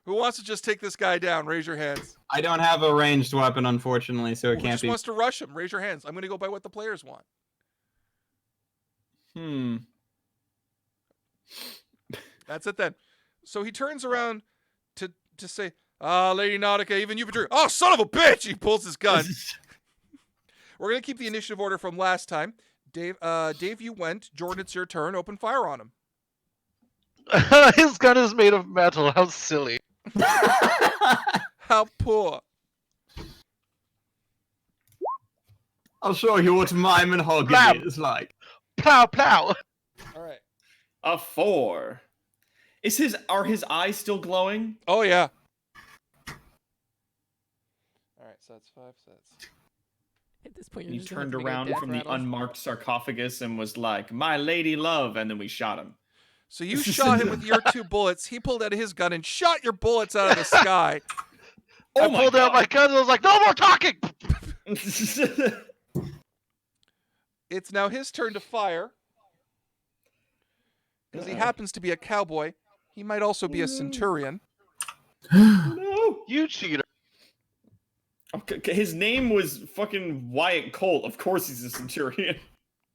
Who wants to just take this guy down? Raise your hands. I don't have a ranged weapon, unfortunately, so it Who can't just be. wants to rush him? Raise your hands. I'm gonna go by what the players want. That's it then. So he turns around to say, Lady Nautica, even you betrayed. Oh, son of a bitch! He pulls his gun. We're gonna keep the initiative order from last time. Dave, you went. Jordan, it's your turn. Open fire on him. His gun is made of metal. How silly. How poor. I'll show you what mime and Blam. hogging is like. Plow, plow. All right. A 4. Are his eyes still glowing? Oh yeah. All right, so that's 5 sets. At this point, He you're just gonna have turned to make a around death from the rattle. unmarked sarcophagus and was like, "My lady love," and then we shot him. So you shot him with your 2 bullets. He pulled out his gun and shot your bullets out of the sky. I pulled out my gun and I was like, no more talking! It's now his turn to fire. Because he happens to be a cowboy. He might also be a centurion. No. You cheater. Okay, his name was fucking Wyatt Colt. Of course he's a centurion.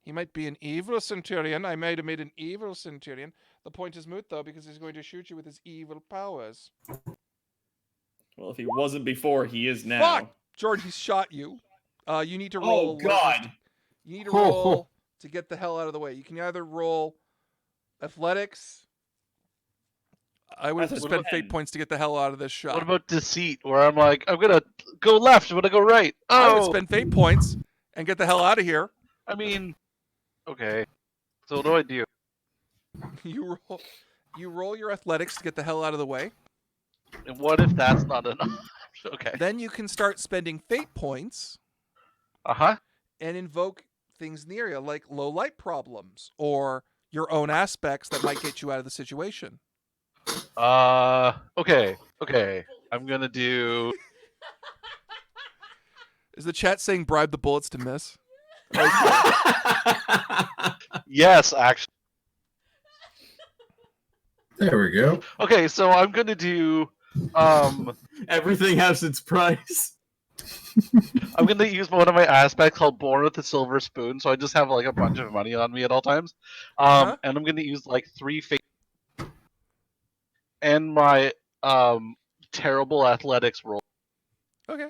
He might be an evil centurion. I might have made an evil centurion. The point is moot, though, because he's going to shoot you with his evil powers. Well, if he wasn't before, he is now. Fuck! Jordan, he's shot you. You need to roll. Oh, God. You need to roll to get the hell out of the way. You can either roll athletics. I would have to What spend about- fate points to get the hell out of this shot. What about deceit, where I'm like, I'm gonna go left, I'm gonna go right. I would Oh! spend fate points and get the hell out of here. I mean, okay. So what do I do? You roll your athletics to get the hell out of the way. And what if that's not enough? Okay. Then you can start spending fate points Uh-huh. and invoke things in the area like low light problems or your own aspects that might get you out of the situation. Okay. I'm gonna do... Is the chat saying bribe the bullets to miss? Yes, actually. There we go. Okay, so I'm gonna do... Everything has its price. I'm gonna use one of my aspects called Born with a Silver Spoon, so I just have like a bunch of money on me at all times. Uh-huh. And I'm gonna use like 3 fate and my terrible athletics roll. Okay.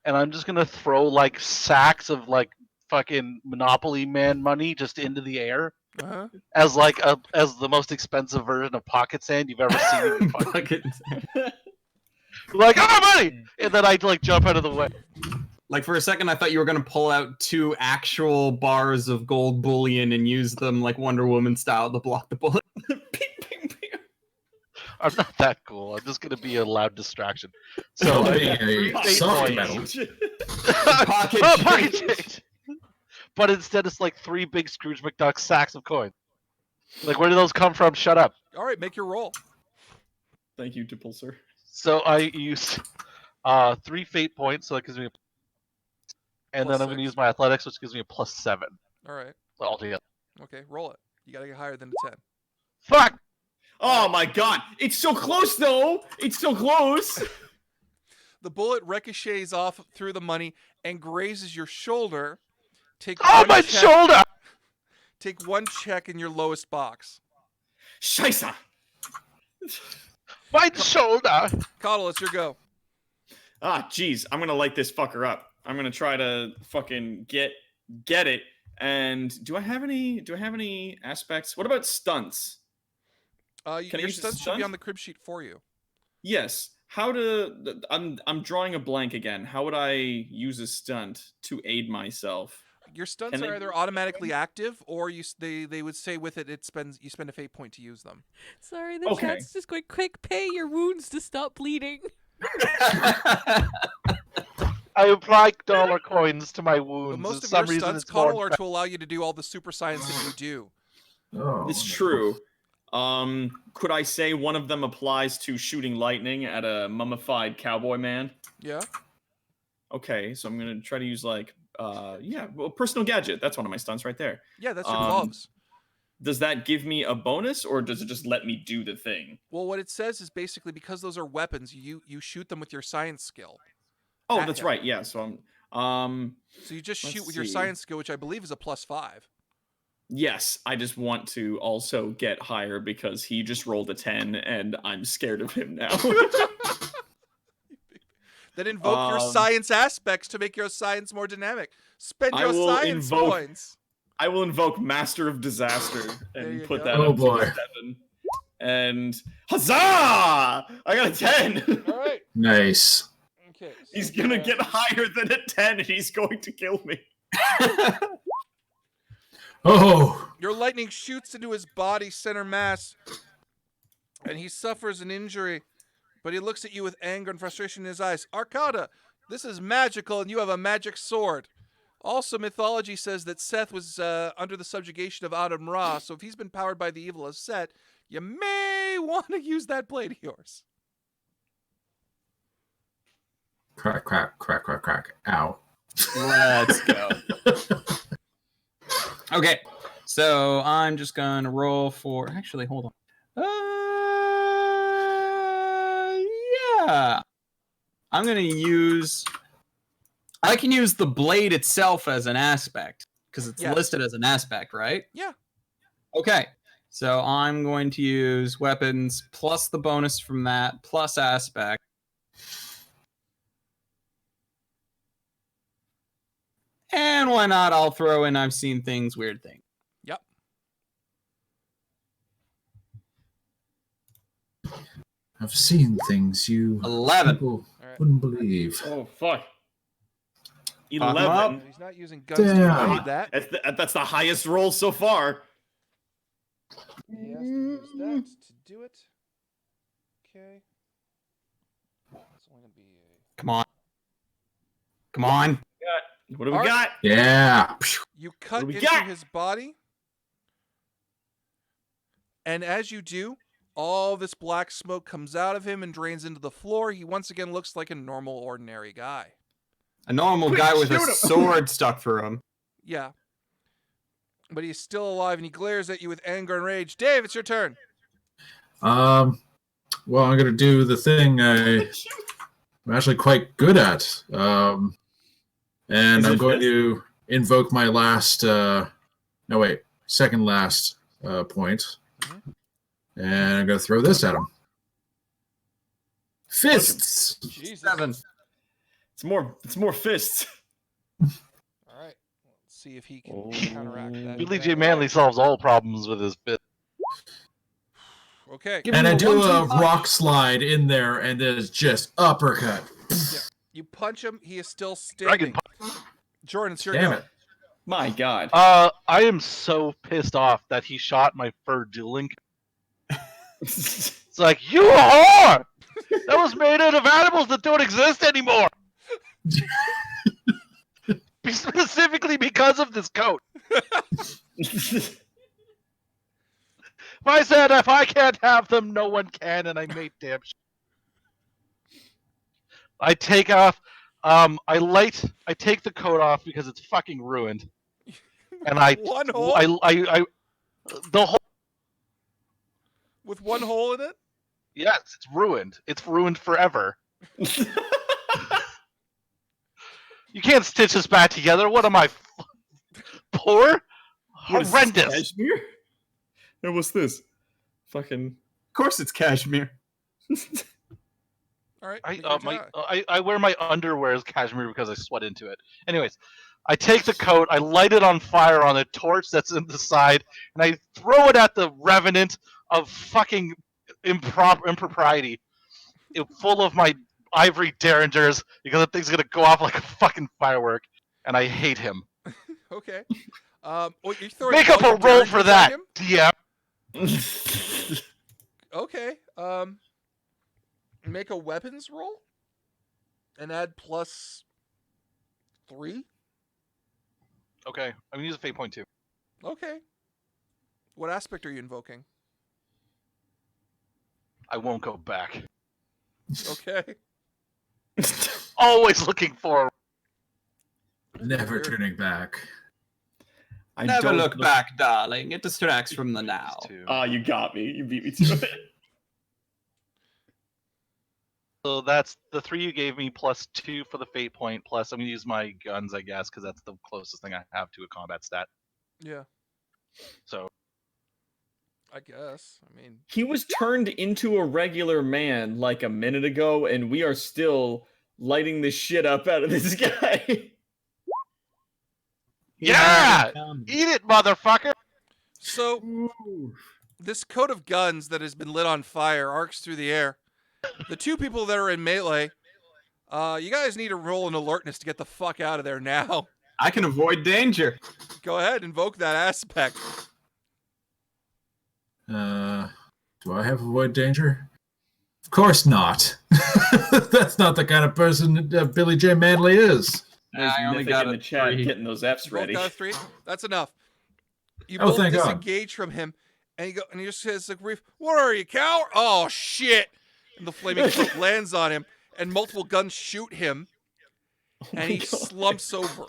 And I'm just gonna throw like sacks of like fucking Monopoly Man money just into the air Uh-huh. as like as the most expensive version of pocket sand you've ever seen. In your fucking... Fucking- Like, oh, money! And then I like jump out of the way. Like for a second, I thought you were gonna pull out 2 actual bars of gold bullion and use them like Wonder Woman style to block the bullet. Ping, ping, ping. I'm not that cool. I'm just gonna be a loud distraction. So Oh, I yeah, yeah. fate Soft points. metal. Pocket Oh, change. pocket change. But instead, it's like 3 big Scrooge McDuck sacks of coin. Like, where do those come from? Shut up. All right, make your roll. Thank you, Tipulsar. So I use 3 fate points, so that gives me and Plus then I'm going to 6. use my athletics, which gives me a +7 All right. altogether. Okay, roll it. You gotta get higher than a 10. Fuck! Oh my god. It's so close though. It's so close. The bullet ricochets off through the money and grazes your shoulder. Take Oh, one my check, shoulder! Take one check in your lowest box. Scheisse. My shoulder! Coddle, it's your go. Ah, jeez. I'm gonna light this fucker up. I'm gonna try to fucking get it. And do I have any aspects? What about stunts? Can I Your use a stunts should stunt? be on the crib sheet for you. Yes. I'm drawing a blank again. How would I use a stunt to aid myself? Your stunts Can are they either do automatically active, or they would say with it you spend a fate point to use them. Sorry, the Okay. chat's just going, quick, pay your wounds to stop bleeding. I apply dollar coins to my But wounds. most For of some your reason, stunts, it's more Coddle, are to allow you to do all the super science that you do. Oh, It's true. Could I say one of them applies to shooting lightning at a mummified cowboy man? Yeah. Okay, so I'm gonna try to use personal gadget. That's one of my stunts right there. Yeah, that's your Um, gloves. Does that give me a bonus, or does it just let me do the thing? Well, what it says is basically because those are weapons, you shoot them with your science skill. Oh, At that's him. right. Yeah. So I'm. So you just Let's shoot with your see. science skill, which I believe is a +5. Yes, I just want to also get higher because he just rolled a 10, and I'm scared of him now. Then invoke your science aspects to make your science more dynamic. Spend I your will science invoke- points. I will invoke Master of Disaster There and you put go. that Oh, up boy. to a 7. And huzzah! I got a 10. All right. nice. Okay. so, He's gonna get higher than a 10, and he's going to kill me. Oh, Your lightning shoots into his body center mass, and he suffers an injury. But he looks at you with anger and frustration in his eyes. Arcada, this is magical, and you have a magic sword. Also, mythology says that Seth was under the subjugation of Adam Ra, so if he's been powered by the evil of Set, you may want to use that blade of yours. crack, crack, crack, crack, crack. Ow. Let's go. Okay, so I'm just gonna roll for. Actually, hold on. Yeah, I'm gonna use. I can use the blade itself as an aspect because it's Yes. listed as an aspect, right? Yeah. Okay, so I'm going to use weapons plus the bonus from that plus aspect. And why not? I'll throw in I've seen things, weird things. Yep. I've seen things you 11. people All right. wouldn't believe. Oh, fuck. Fuck him up. 11. He's not using guns to Damn. evade that. That's the highest roll so far. He has to use that to do it. Okay. It's only gonna be a... Come on. Come on. What do we Art- got? Yeah. You cut do we into got? his body, and as you do, all this black smoke comes out of him and drains into the floor. He once again looks like a normal, ordinary guy. A normal Quick, guy with a shoot him. sword stuck through him. Yeah. But he's still alive, and he glares at you with anger and rage. Dave, it's your turn. Well, I'm gonna do the thing I'm actually quite good at. And Is I'm it going fist? to invoke my last. Second last point, and I'm gonna throw this at him. Fists. Jesus. 7. It's more fists. All right. Let's see if he can counteract that. Billy J. Manley solves all problems with his bit. Okay. Give And him I the do a 1-2 punch. rock slide in there, and it's just uppercut. You punch him. He is still Dragon standing. Jordan, it's your Damn go. it. My God. I am so pissed off that he shot my fur dueling. It's like, you whore! That was made out of animals that don't exist anymore! Specifically because of this coat. If I said if I can't have them, no one can, and I made damn shit. I take off, I take the coat off because it's fucking ruined. And One hole? The whole With one hole in it? yes, it's ruined. It's ruined forever. You can't stitch this back together. What am I, poor? What is this, Horrendous. Cashmere? And what's this? Fucking. Of course, it's cashmere. All right. I make your attack. I wear my underwear as cashmere because I sweat into it. Anyways, I take the coat, I light it on fire on a torch that's in the side, and I throw it at the revenant of fucking impropriety, full of my ivory derringers, because the thing's gonna go off like a fucking firework, and I hate him. Okay. You're throwing Make up all a your roll for derringers at that, him? DM. Okay. Make a weapons roll and add +3. Okay, I'm gonna use a fate point too. Okay. What aspect are you invoking? I won't go back. Okay. Always looking forward. Never turning back. I Never don't look back, darling. It distracts from the now. Ah, you got me. You beat me to it. So that's the 3 you gave me +2 for the fate point. Plus, I'm gonna use my guns, I guess, because that's the closest thing I have to a combat stat. Yeah. So I guess. I mean, He was turned into a regular man like a minute ago, and we are still lighting the shit up out of this guy. yeah, eat it, motherfucker. so this coat of guns that has been lit on fire arcs through the air. The two people that are in melee, you guys need to roll an alertness to get the fuck out of there now. I can avoid danger. Go ahead, invoke that aspect. Do I have avoid danger? Of course not. That's not the kind of person Billy J. Manley is. There's I only Mythic got in a the chat 3. getting those F's Both ready. got a 3. That's enough. You Oh, both thank God. disengage from him, and he just says, like, brief, "What are you, coward?" Oh shit! And the flaming coat lands on him, and multiple guns shoot him, and he slumps over.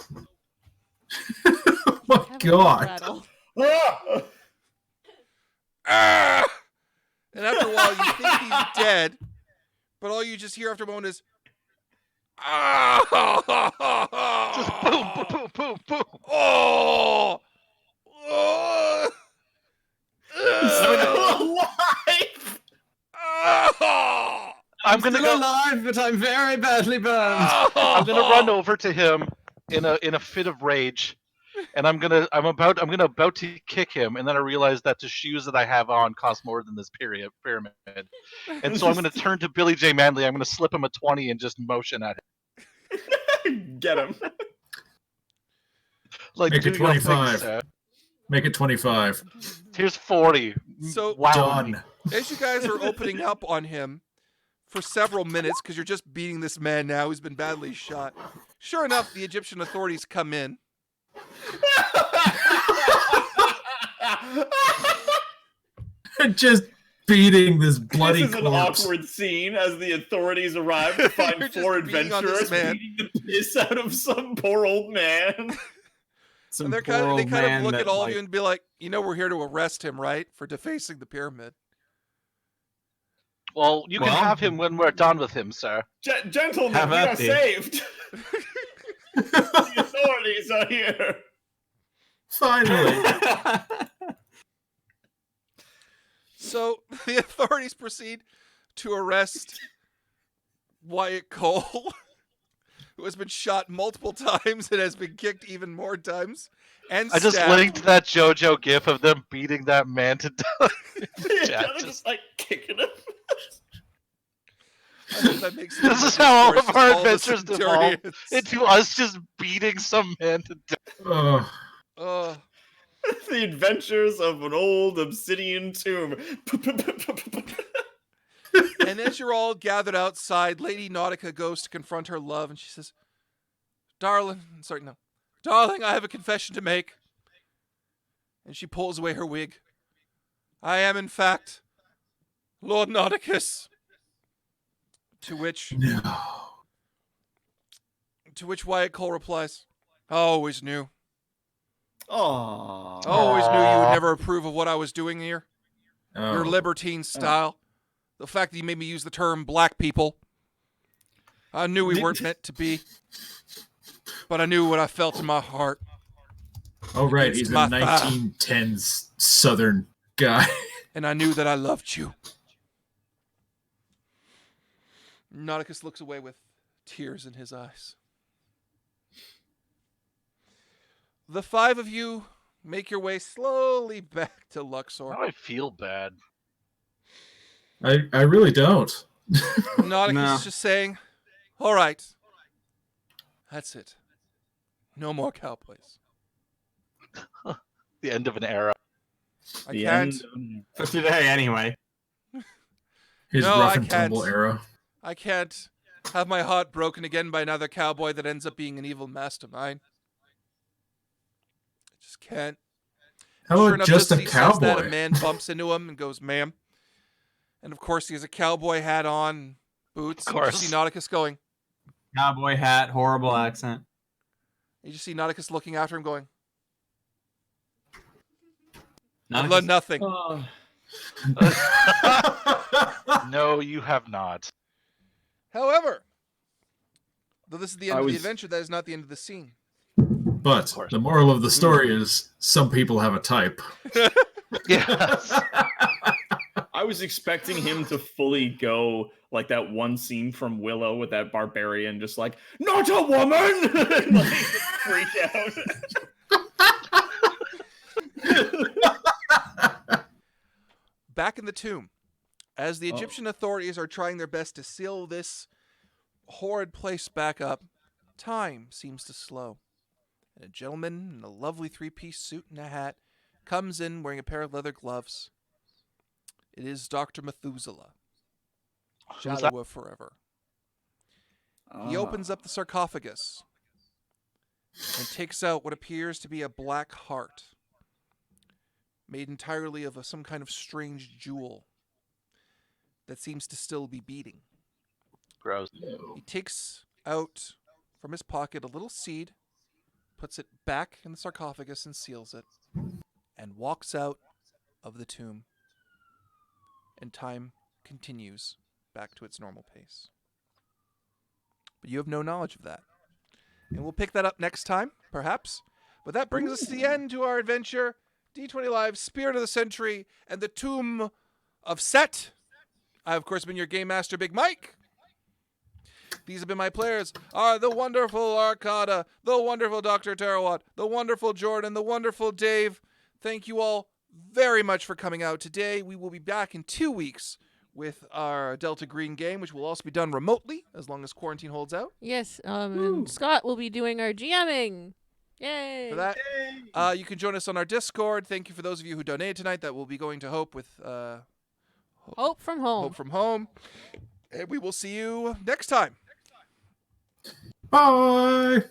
Oh my Have a God. rattle. Ah! Ah! And after a while, you think he's dead, but all you just hear after a moment is, Just boom, boom, boom, boom, boom. Oh! Oh! He's still alive! Oh! I'm gonna Still go. alive, but I'm very badly burned. I'm gonna run over to him in a fit of rage, and I'm about to kick him, and then I realize that the shoes that I have on cost more than this pyramid, and so I'm gonna turn to Billy J. Manley. I'm gonna slip him a 20 and just motion at him. Get him. Like, Make it do your thing, 25. sir. Make it 25. Here's 40. So- wow. Done. As you guys are opening up on him for several minutes, because you're just beating this man now who's been badly shot, sure enough, the Egyptian authorities come in. Just beating this bloody This is an corpse. awkward scene as the authorities arrive to find They're just 4 beating on this adventurers man. beating the piss out of some poor old man. Some And they poor kind old of man look that, at all of like- you and be like, you know, we're here to arrest him, right? For defacing the pyramid. Well, you can Well- have him when we're done with him, sir. Gentlemen, Have we at are thee. saved. The authorities are here. Finally. So the authorities proceed to arrest Wyatt Cole, who has been shot multiple times and has been kicked even more times. And I just stabbed. linked that JoJo gif of them beating that man to death. They're just like kicking him. I hope that makes This sense. is how all Versus of our all the adventures devolve Centurions. into us just beating some man to death. Ugh. The adventures of an old obsidian tomb. And as you're all gathered outside, Lady Nautica goes to confront her love, and she says, Darling, I have a confession to make. And she pulls away her wig. I am, in fact, Lord Nauticus. To which No. Wyatt Cole replies, I always knew. Oh. I always knew you would never approve of what I was doing here. Oh. Your libertine style. The fact that you made me use the term black people. I knew we weren't meant to be. But I knew what I felt in my heart. Oh, right. Against He's a my thigh. 1910s Southern guy. And I knew that I loved you. Nauticus looks away with tears in his eyes. The 5 of you make your way slowly back to Luxor. Now I feel bad. I really don't. Nauticus No. is just saying, all right, that's it. No more cowboys. The end of an era. I The can't. end. For today, anyway. His No, rough I and tumble can't. era. I can't have my heart broken again by another cowboy that ends up being an evil mastermind. I just can't. How Sure about enough, just as a he says that, a cowboy? man bumps into him and goes, ma'am. And of course, he has a cowboy hat on, boots. Of And you course. see Nauticus going. Cowboy hat, horrible accent. You just see Nauticus looking after him going, Nauticus- I've learned nothing. Oh. No, you have not. However, though this is the end I of the was- adventure, that is not the end of the scene. But course. the moral of the story is some people have a type. Yes. I was expecting him to fully go like that one scene from Willow with that barbarian, just like, not a woman! Like, freak out. Back in the tomb, as the Egyptian authorities are trying their best to seal this horrid place back up, time seems to slow. And a gentleman in a lovely 3-piece suit and a hat comes in wearing a pair of leather gloves. It is Dr. Methuselah. Who's that? Jalawa forever. He opens up the sarcophagus and takes out what appears to be a black heart, made entirely of some kind of strange jewel that seems to still be beating. Gross. He takes out from his pocket a little seed, puts it back in the sarcophagus and seals it, and walks out of the tomb. And time continues back to its normal pace. But you have no knowledge of that. And we'll pick that up next time, perhaps. But that brings us to the end to our adventure. D20 Live, Spirit of the Century, and the Tomb of Set. I, of course, been your Game Master, Big Mike. These have been my players, are the wonderful Arcada, the wonderful Dr. Terrowat, the wonderful Jordan, the wonderful Dave. Thank you all very much for coming out today. We will be back in 2 weeks with our Delta Green game, which will also be done remotely as long as quarantine holds out. Yes, and Scott will be doing our GMing. Yay! For that, you can join us on our Discord. Thank you for those of you who donated tonight. That will be going to Hope with Hope from home. Hope from Home. And we will see you next time. Bye.